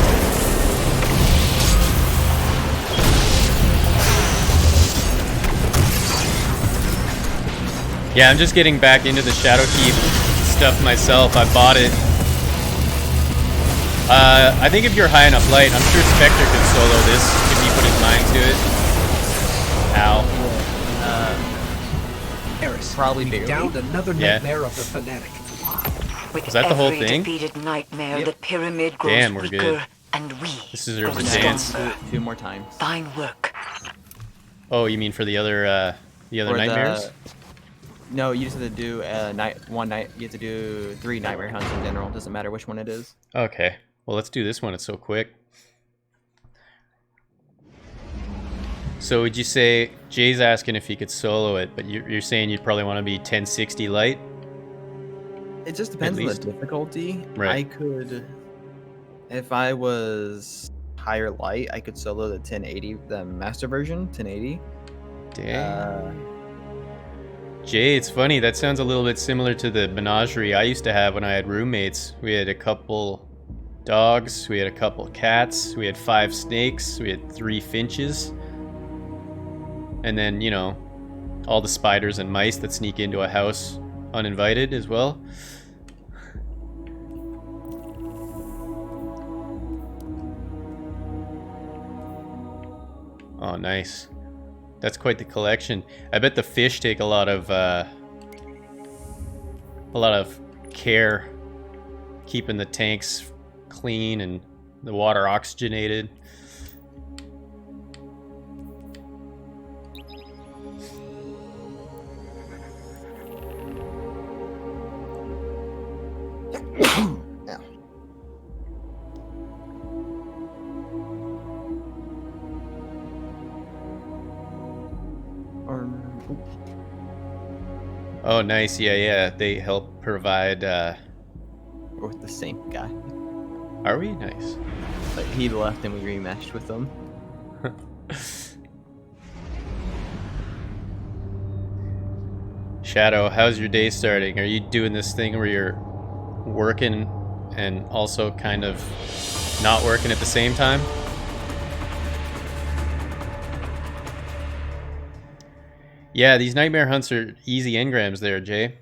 Yeah, I'm just getting back into the Shadowkeep stuff myself. I bought it. I think if you're high enough light, I'm sure Spectre could solo this if he put his mind to it. Ow. Eris, Probably we barely. downed another Yeah. nightmare of the fanatic. With Is that the whole every thing? defeated nightmare, Yep. the pyramid grows Damn, we're weaker, good. and we This deserves grow a dance. stronger. Two more times. Fine work. Oh, you mean for the other Or nightmares? No, you just have to do one night. You have to do 3 nightmare hunts in general. Doesn't matter which one it is. Okay. Well, let's do this one. It's so quick. So would you say Jay's asking if he could solo it, but you're saying you'd probably want to be 1060 light? It just depends on the least. difficulty. Right. I could, if I was higher light, I could solo the 1080, the master version, 1080. Dang. Jay, it's funny. That sounds a little bit similar to the menagerie I used to have when I had roommates. We had a couple dogs, we had a couple cats, we had 5 snakes, we had 3 finches. And then, you know, all the spiders and mice that sneak into a house uninvited as well. Oh, nice. That's quite the collection. I bet the fish take a lot of care keeping the tanks clean and the water oxygenated. Oh, nice. Yeah. They help provide. We're with the same guy. Are we? Nice. But he left and we remeshed with him. Shadow, how's your day starting? Are you doing this thing where you're working and also kind of not working at the same time? Yeah, these nightmare hunts are easy engrams there, Jay.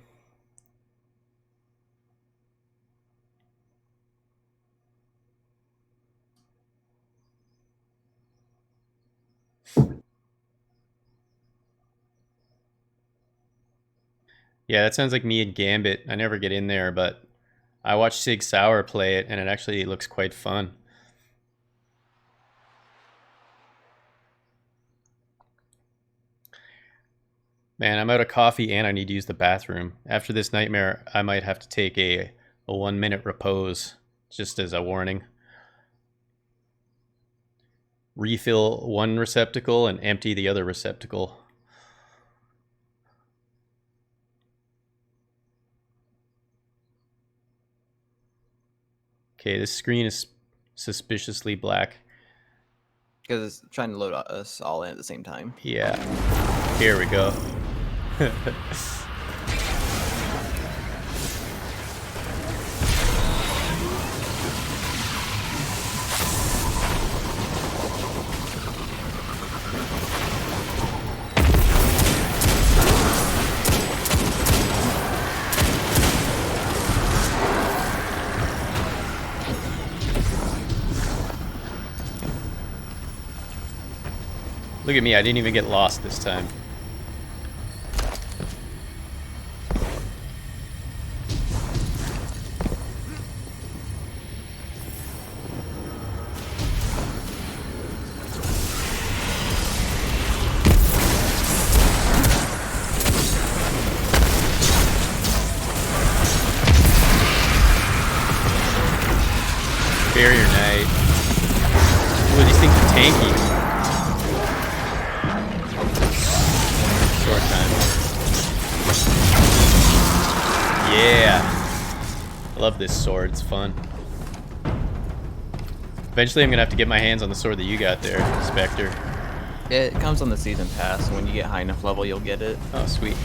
Yeah, that sounds like me and Gambit. I never get in there, but I watched Sig Sauer play it, and it actually looks quite fun. Man, I'm out of coffee and I need to use the bathroom. After this nightmare, I might have to take a 1-minute repose, just as a warning. Refill one receptacle and empty the other receptacle. Okay, this screen is suspiciously black. Because it's trying to load us all in at the same time. Yeah. Here we go. Look at me, I didn't even get lost this time. Barrier Knight. Ooh, these things are tanky. Sword time. Yeah. I love this sword, it's fun. Eventually I'm gonna have to get my hands on the sword that you got there, Spectre. It comes on the season pass, and when you get high enough level, you'll get it. Oh, sweet.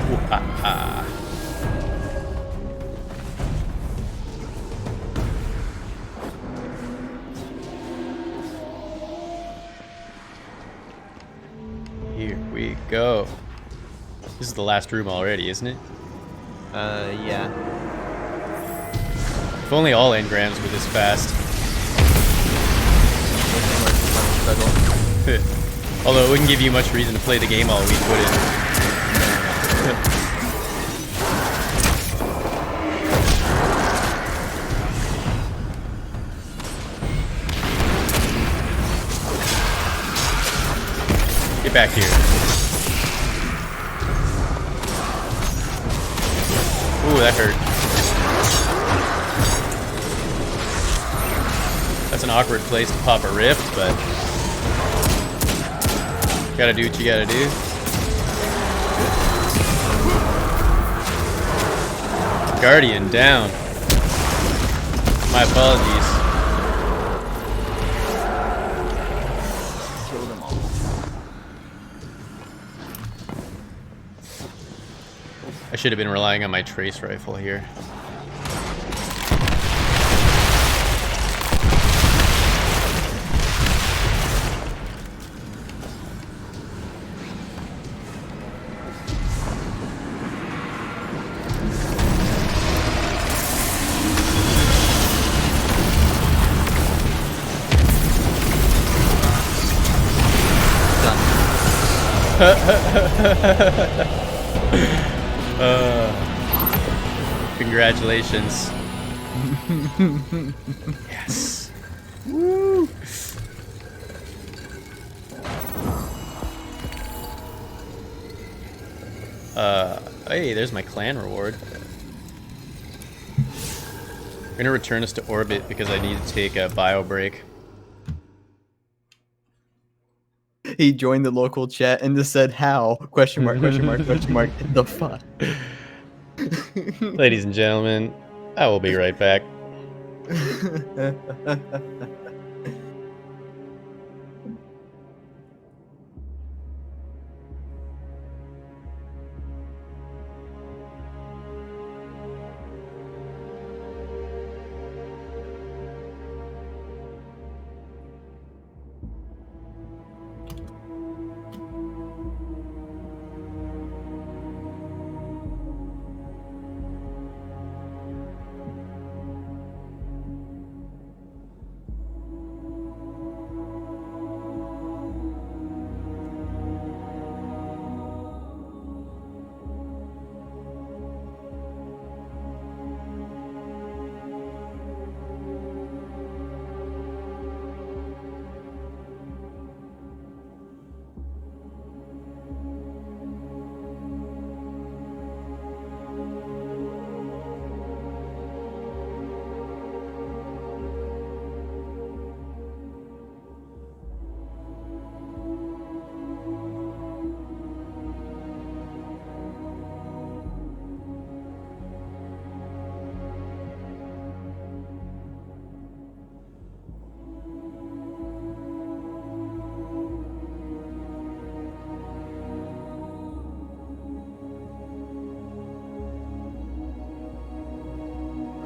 Ooh-ha-ha. Here we go. This is the last room already, isn't it? Yeah. If only all engrams were this fast. Although it wouldn't give you much reason to play the game all week, would it? Get back here. Ooh, that hurt. That's an awkward place to pop a rift, but gotta do what you gotta do. Guardian down. My apologies. Kill them all. I should have been relying on my trace rifle here. Congratulations. Yes. Woo. Hey, there's my clan reward. We're gonna return us to orbit because I need to take a bio break. He joined the local chat and just said, "How?" Question mark, question mark, question mark. The fuck? Ladies and gentlemen, I will be right back.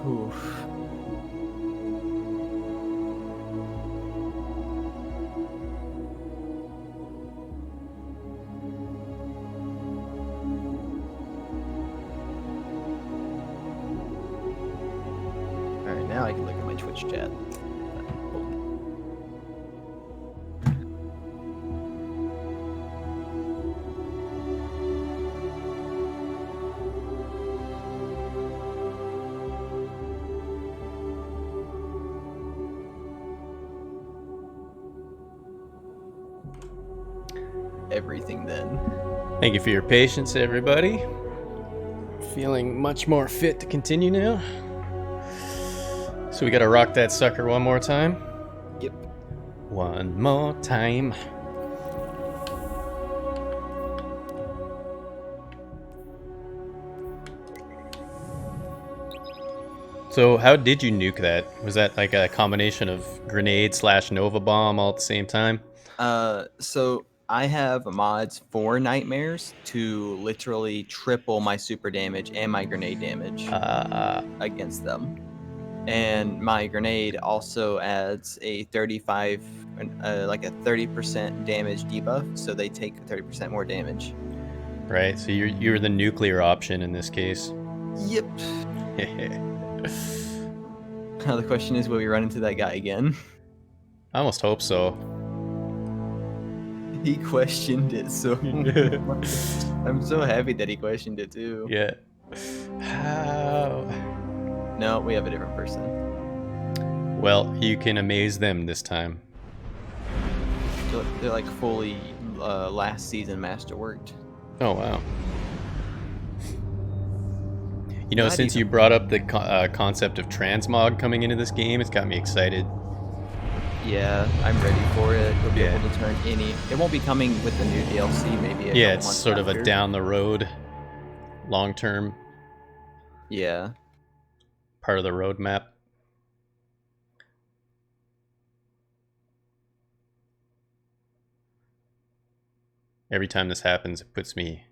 Oof. Alright, now I can look at my Twitch chat. everything then. Thank you for your patience, everybody. Feeling much more fit to continue now. So we gotta rock that sucker one more time. Yep. One more time. So how did you nuke that? Was that like a combination of grenade / Nova bomb all at the same time? So I have mods for nightmares to literally triple my super damage and my grenade damage against them. And my grenade also adds a 35, like a 30% damage debuff, so they take 30% more damage. Right, so you're the nuclear option in this case. Yep. Now the question is, will we run into that guy again? I almost hope so. He questioned it so much. I'm so happy that he questioned it too. Yeah. How? No, we have a different person. Well, you can amaze them this time. They're like fully last season masterworked. Oh, wow. You know, Not since even- you brought up the concept of transmog coming into this game, it's got me excited. Yeah, I'm ready for it. We'll be Yeah. able to turn any. It won't be coming with the new DLC, maybe. Yeah, couple it's months sort of a after. down the road, long term Yeah. part of the roadmap. Every time this happens, it puts me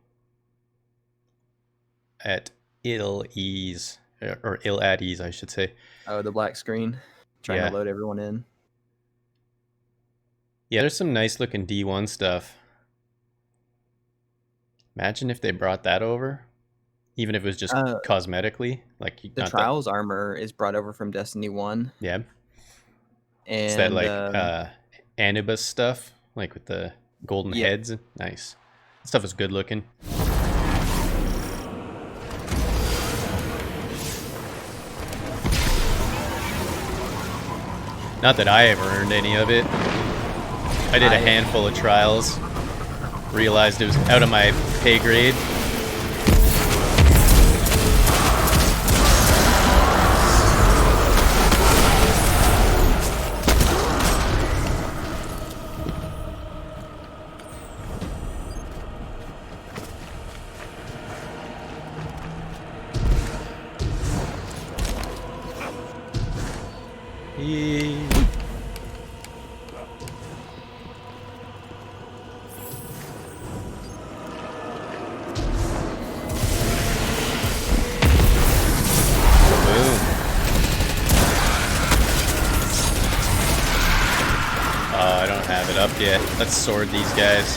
at ill ease, or ill at ease, I should say. Oh, the black screen. Trying Yeah. to load everyone in. Yeah, there's some nice looking D1 stuff. Imagine if they brought that over, even if it was just cosmetically, like The Trials armor is brought over from Destiny 1. Yeah, And is that like Anubis stuff, like with the golden Yeah. heads? Nice. Stuff is good looking. Not that I ever earned any of it. I did a handful of trials. Realized it was out of my pay grade. Up yet. Let's sword these guys.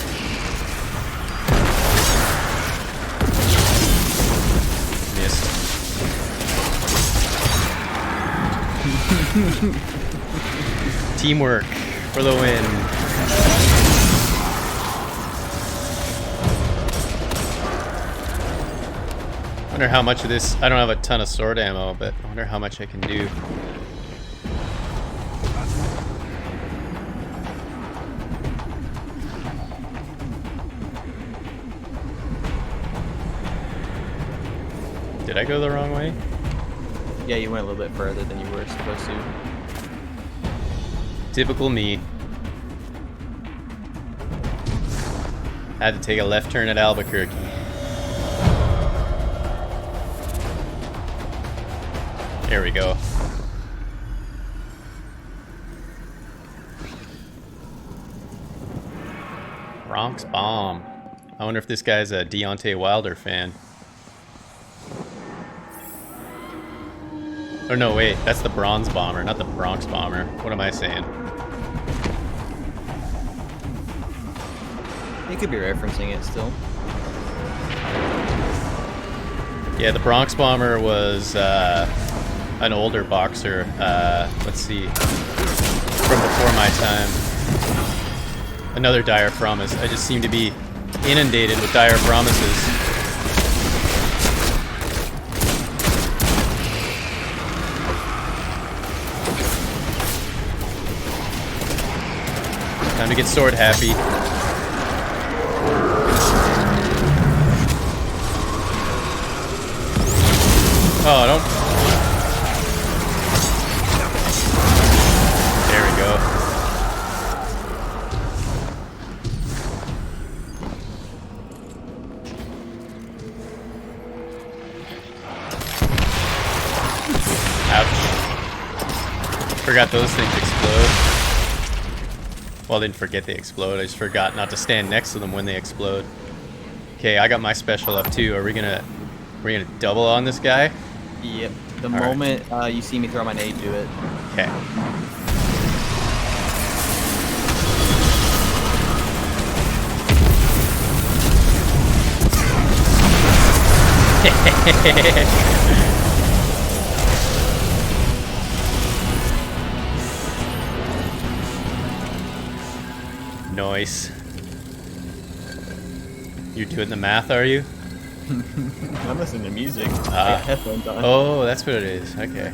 Missed. Teamwork for the win. Wonder how much of this. I don't have a ton of sword ammo, but I wonder how much I can do. Did I go the wrong way? Yeah, you went a little bit further than you were supposed to. Typical me. Had to take a left turn at Albuquerque. There we go. Bronx Bomb. I wonder if this guy's a Deontay Wilder fan. Oh no, wait, that's the Bronze Bomber, not the Bronx Bomber. What am I saying? He could be referencing it still. Yeah, the Bronx Bomber was an older boxer. Let's see, from before my time. Another Dire Promise. I just seem to be inundated with Dire Promises. Time to get sword happy. Oh, don't. There we go. Ouch. Forgot those things explode. Well, I didn't forget they explode. I just forgot not to stand next to them when they explode. Okay, I got my special up too. We're gonna double on this guy? Yep. The moment you see me throw my nade, do it. Okay. Nice. You're doing the math, are you? I'm listening to music. I got headphones on. Oh, that's what it is. Okay.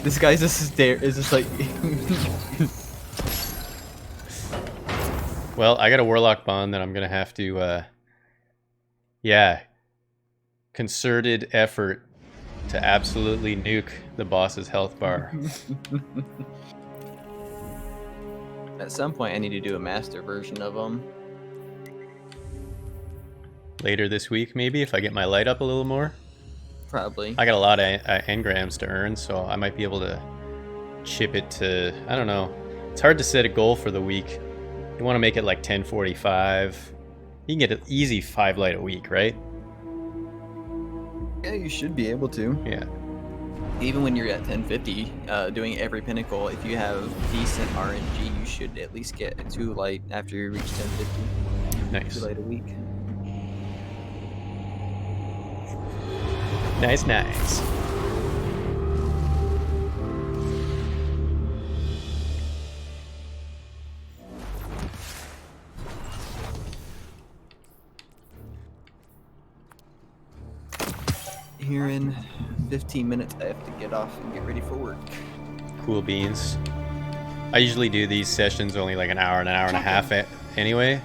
This guy's just is just like. Well, I got a Warlock Bond that I'm gonna have to. Yeah. Concerted effort to absolutely nuke the boss's health bar. At some point, I need to do a master version of them. Later this week, maybe, if I get my light up a little more. Probably. I got a lot of engrams to earn, so I might be able to chip it to, I don't know. It's hard to set a goal for the week. You want to make it like 1045. You can get an easy 5 light a week, right? Yeah, you should be able to. Yeah. Even when you're at 1050, doing every pinnacle, if you have decent RNG, you should at least get a 2 light after you reach 1050. Nice. 2 light a week. Nice, nice. Here in 15 minutes, I have to get off and get ready for work. Cool beans. I usually do these sessions only like an hour and a half anyway.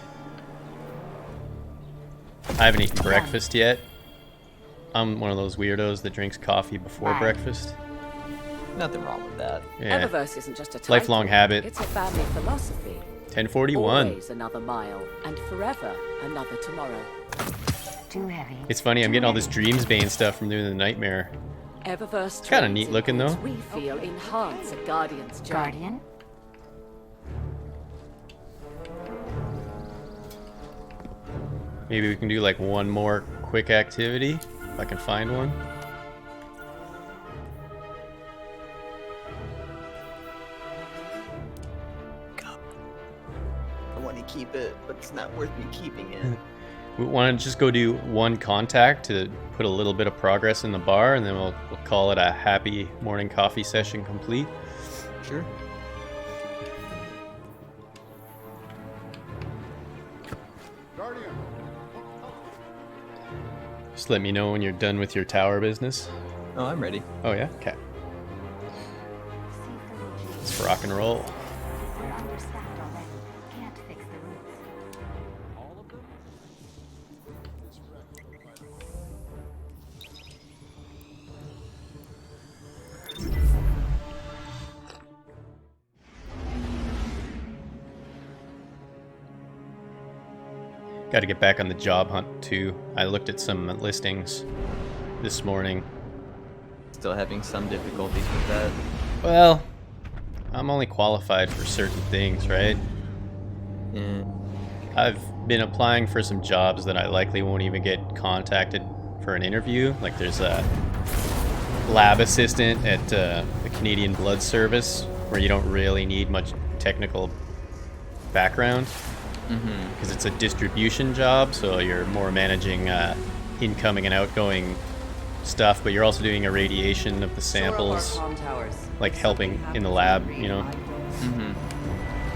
I haven't eaten breakfast yet. I'm one of those weirdos that drinks coffee before breakfast. Nothing wrong with that. Yeah. Eververse isn't just a title. Lifelong habit. It's a family philosophy. 1041. Always another mile, and forever another tomorrow. Too heavy. It's funny, I'm getting all this Dreamsbane stuff from doing the Nightmare. Eververse It's kind of neat looking though. we feel enhance a Guardian's journey. Guardian? Maybe we can do like one more quick activity, if I can find one. I want to keep it, but it's not worth me keeping it. We want to just go do one contact to put a little bit of progress in the bar, and then we'll call it a happy morning coffee session complete. Sure. Guardian. Just let me know when you're done with your tower business. Oh, I'm ready. Oh yeah? Okay. Let's rock and roll. We're understaffed already. Can't fix the roofs. Got to get back on the job hunt too. I looked at some listings this morning. Still having some difficulties with that. Well, I'm only qualified for certain things, right? Yeah. I've been applying for some jobs that I likely won't even get contacted for an interview. Like there's a lab assistant at the Canadian Blood Service where you don't really need much technical background because it's a distribution job, so you're more managing incoming and outgoing stuff, but you're also doing irradiation of the samples, like helping in the lab, you know?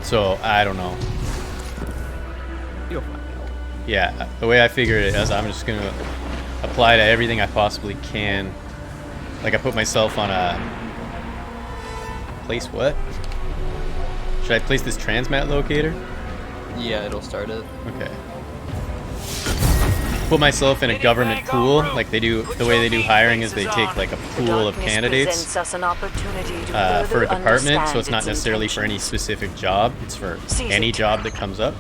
So, I don't know. You'll find out. Yeah, the way I figured it is I'm just going to apply to everything I possibly can. Like I put myself on a... Place what? Should I place this transmat locator? Yeah, it'll start it. Okay. put myself in a government pool, like they do. The way they do hiring is they take like a pool of candidates for a department, so it's not necessarily for any specific job. It's for any job that comes up.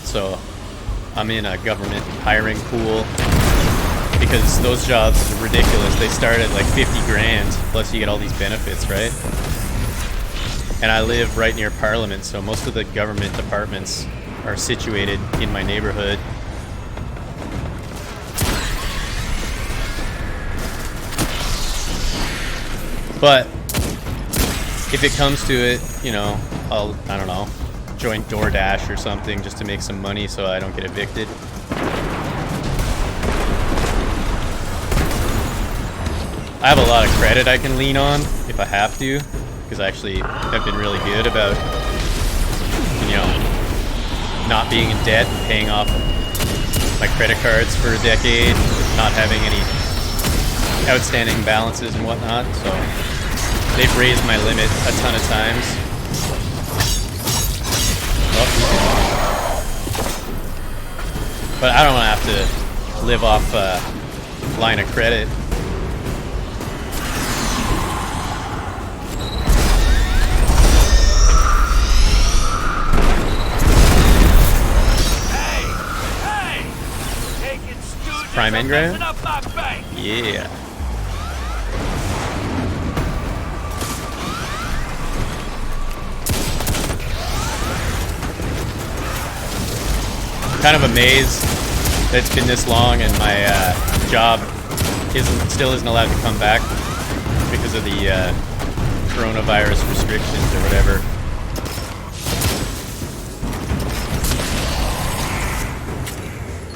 So I'm in a government hiring pool because those jobs are ridiculous. They start at like 50 grand, plus you get all these benefits, right? And I live right near Parliament, so most of the government departments are situated in my neighborhood. But if it comes to it, you know, I don't know, join DoorDash or something just to make some money so I don't get evicted. I have a lot of credit I can lean on if I have to, because I actually have been really good about, you know, not being in debt and paying off my credit cards for a decade, not having any outstanding balances and whatnot. So they've raised my limit a ton of times. But I don't want to have to live off a line of credit. Prime Engram? Yeah. Kind of amazed that it's been this long and my job still isn't allowed to come back because of the coronavirus restrictions or whatever.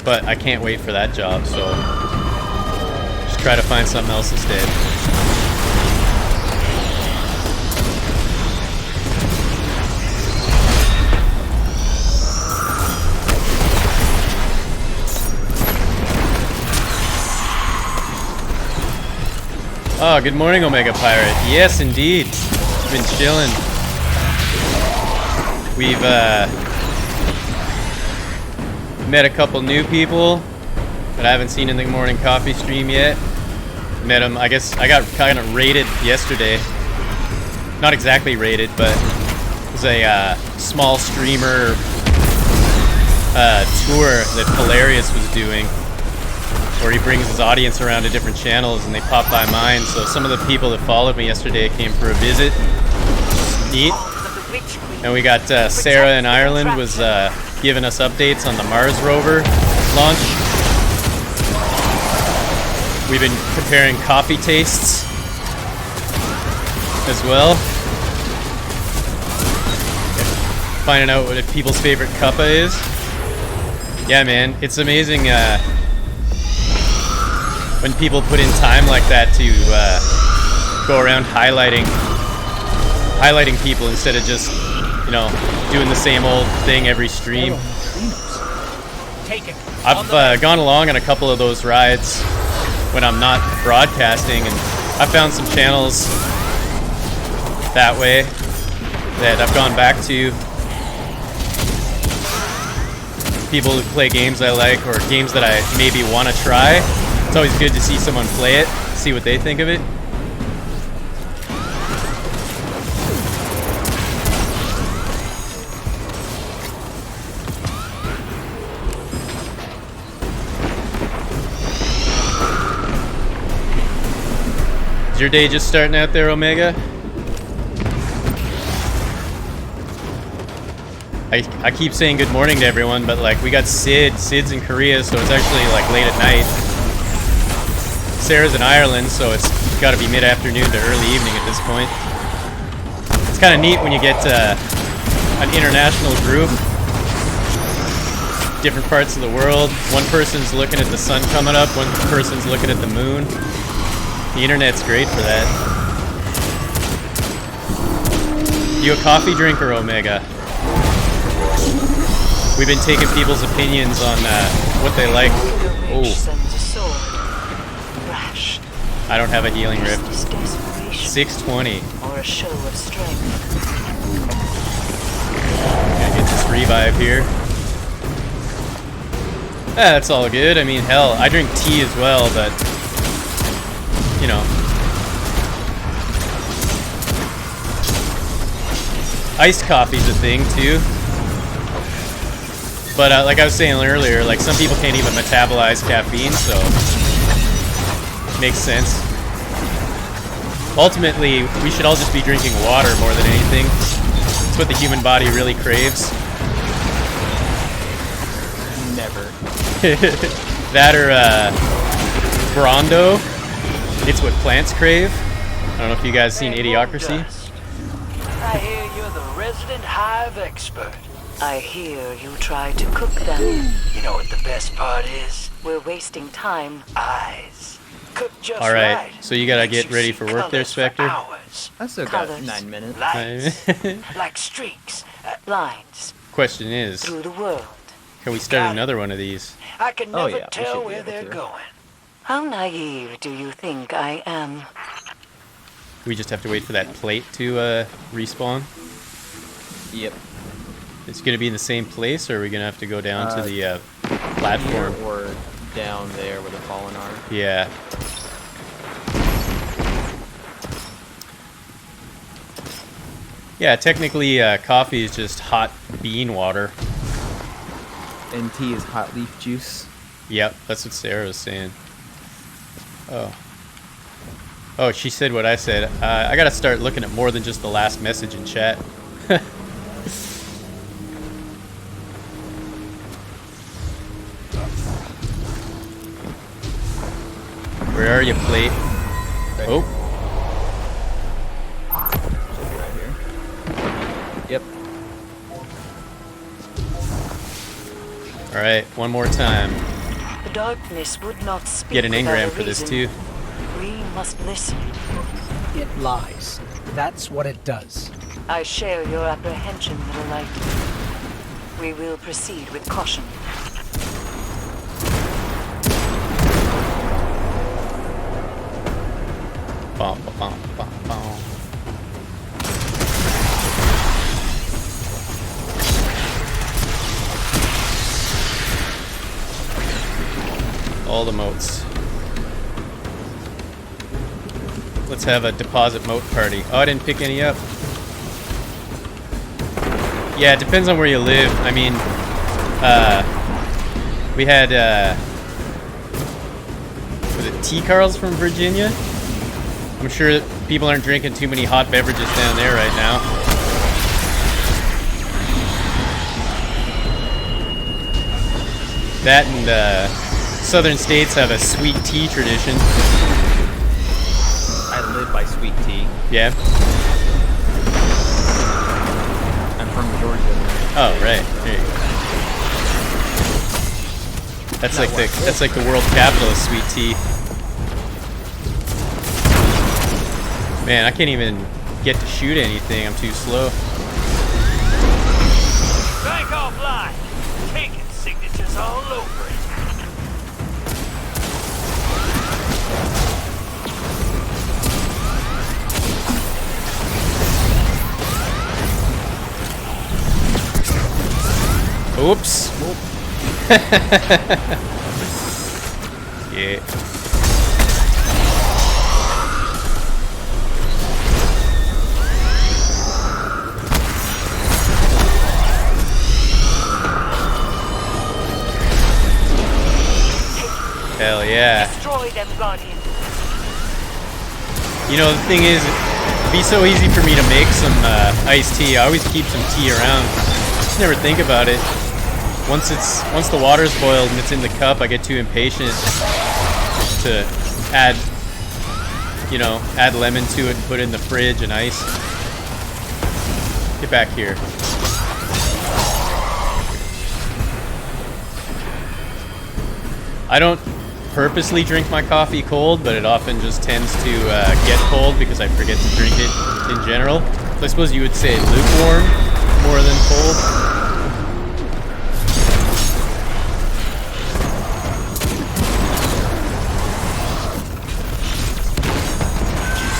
But I can't wait for that job, so just try to find something else instead. Oh, good morning, Omega Pirate. Yes, indeed. Been chilling. We've met a couple new people that I haven't seen in the morning coffee stream yet. Met them, I guess I got kind of raided yesterday. Not exactly raided, but it was a small streamer tour that Hilarious was doing, where he brings his audience around to different channels and they pop by mine. So some of the people that followed me yesterday came for a visit. Neat. And we got Sarah in Ireland was giving us updates on the Mars rover launch. We've been comparing coffee tastes as well. Finding out what people's favorite cuppa is. Yeah, man, it's amazing when people put in time like that to go around highlighting people instead of just, you know, doing the same old thing every stream. I've gone along on a couple of those rides when I'm not broadcasting, and I found some channels that way that I've gone back to. People who play games I like or games that I maybe want to try. It's always good to see someone play it, see what they think of it. Is your day just starting out there, Omega? I keep saying good morning to everyone, but like we got Sid's in Korea, so it's actually like late at night. Sarah's in Ireland, so it's got to be mid-afternoon to early evening at this point. It's kind of neat when you get an international group, different parts of the world. One person's looking at the sun coming up, one person's looking at the moon. The internet's great for that. You a coffee drinker, Omega? We've been taking people's opinions on what they like. Oh. I don't have a healing rift. 620. Or a show of strength. Gonna get this revive here. That's all good. I mean, hell, I drink tea as well, but you know, iced coffee's a thing too. But like I was saying earlier, like some people can't even metabolize caffeine, so makes sense. Ultimately, we should all just be drinking water more than anything. It's what the human body really craves. Never. That or Brondo. It's what plants crave. I don't know if you guys seen Idiocracy. I hear you're the resident hive expert. I hear you try to cook them. You know what the best part is? We're wasting time. Eyes. Cook just Alright, right. so you gotta Makes get you ready see for work there, colors for Spectre? hours. I still got Colors. 9 minutes. Lights. Like streaks. Lines Question is, through the world. can we start another one of these? I can Oh, never yeah, we tell should be where able they're to. going. How naive do you think I am? We just have to wait for that plate to respawn. Yep. It's gonna be in the same place, or are we gonna have to go down to the platform? Here or down there where the fallen are. Yeah. Yeah, technically coffee is just hot bean water. And tea is hot leaf juice. Yep, that's what Sarah was saying. Oh. Oh, she said what I said. I gotta start looking at more than just the last message in chat. Where are you, plate? Right Oh. Should be right here. Yep. Alright, one more time. The darkness would not speak Get an without engram a for this reason. too. We must listen. It lies. That's what it does. I share your apprehension, little light. We will proceed with caution. Bum, bum, bum, bum. All the moats. Let's have a deposit moat party. Oh, I didn't pick any up. Yeah, it depends on where you live. I mean, we had, was it T. Carl's from Virginia? I'm sure that people aren't drinking too many hot beverages down there right now. That and southern states have a sweet tea tradition. I live by sweet tea. Yeah? I'm from Georgia. Oh, right. There you go. That's like the world capital of sweet tea. Man, I can't even get to shoot anything. I'm too slow. Frank offline. Taking signatures all over it. Oops. Yeah. Hell yeah. Destroy them, Guardian. You know, the thing is, it'd be so easy for me to make some iced tea. I always keep some tea around. Just never think about it. Once the water's boiled and it's in the cup, I get too impatient to add lemon to it and put it in the fridge and ice. Get back here. I don't purposely drink my coffee cold, but it often just tends to get cold because I forget to drink it in general. So I suppose you would say lukewarm more than cold.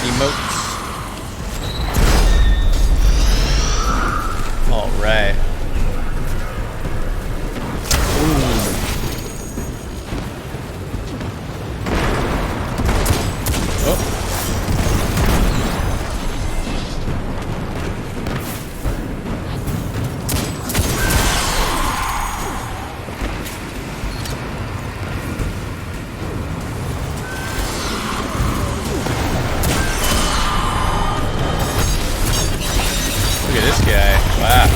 Emotes. All right. Ooh. at this guy. Wow.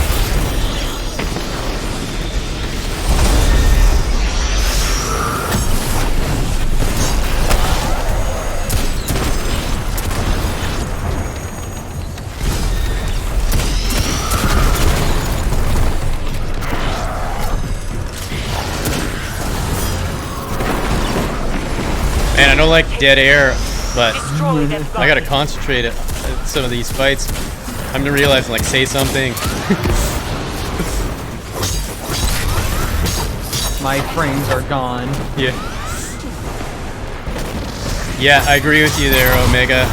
Man, I don't like dead air, but I gotta concentrate at some of these fights. I'm gonna realize and like say something. My frames are gone. Yeah. Yeah, I agree with you there, Omega.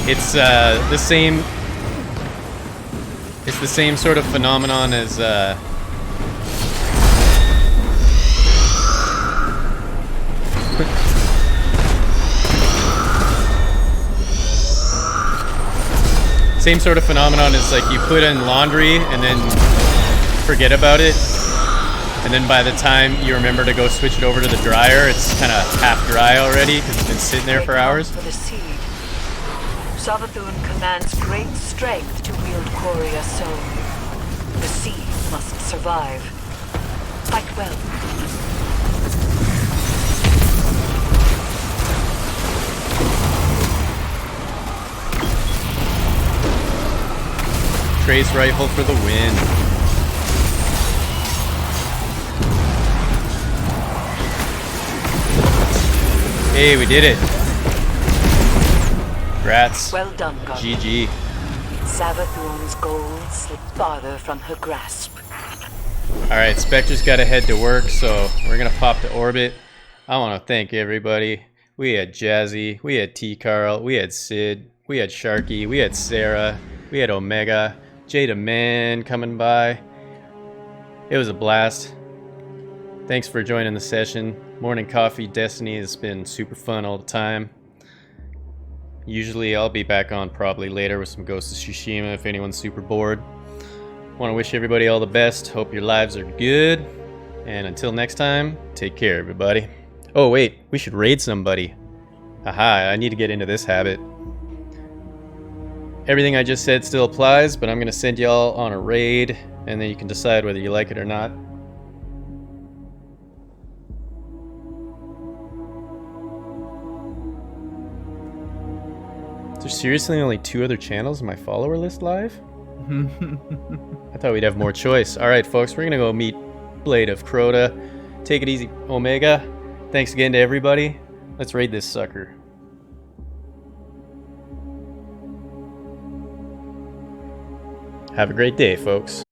It's the same. It's the same sort of phenomenon as same sort of phenomenon is like you put in laundry and then forget about it, and then by the time you remember to go switch it over to the dryer, it's kind of half dry already because it's been sitting there for hours. For the seed. Savathun commands great strength to wield Quria Soul. The seed must survive. Fight well. Trace rifle for the win. Hey, we did it. Congrats. Well done, Guardian. GG. Savathun's goal slipped farther from her grasp. Alright, Spectre's got to head to work, so we're going to pop to orbit. I want to thank everybody. We had Jazzy, we had T-Carl, we had Sid, we had Sharky, we had Sarah, we had Omega, Jada Man coming by. It was a blast. Thanks for joining the session. Morning Coffee Destiny has been super fun all the time. Usually I'll be back on probably later with some Ghost of Tsushima if anyone's super bored. Want to wish everybody all the best. Hope your lives are good. And until next time, take care, everybody. Oh, wait. We should raid somebody. Aha, I need to get into this habit. Everything I just said still applies, but I'm going to send y'all on a raid, and then you can decide whether you like it or not. There's seriously only 2 other channels in my follower list live? I thought we'd have more choice. Alright, folks, we're gonna go meet Blade of Crota. Take it easy, Omega. Thanks again to everybody. Let's raid this sucker. Have a great day, folks.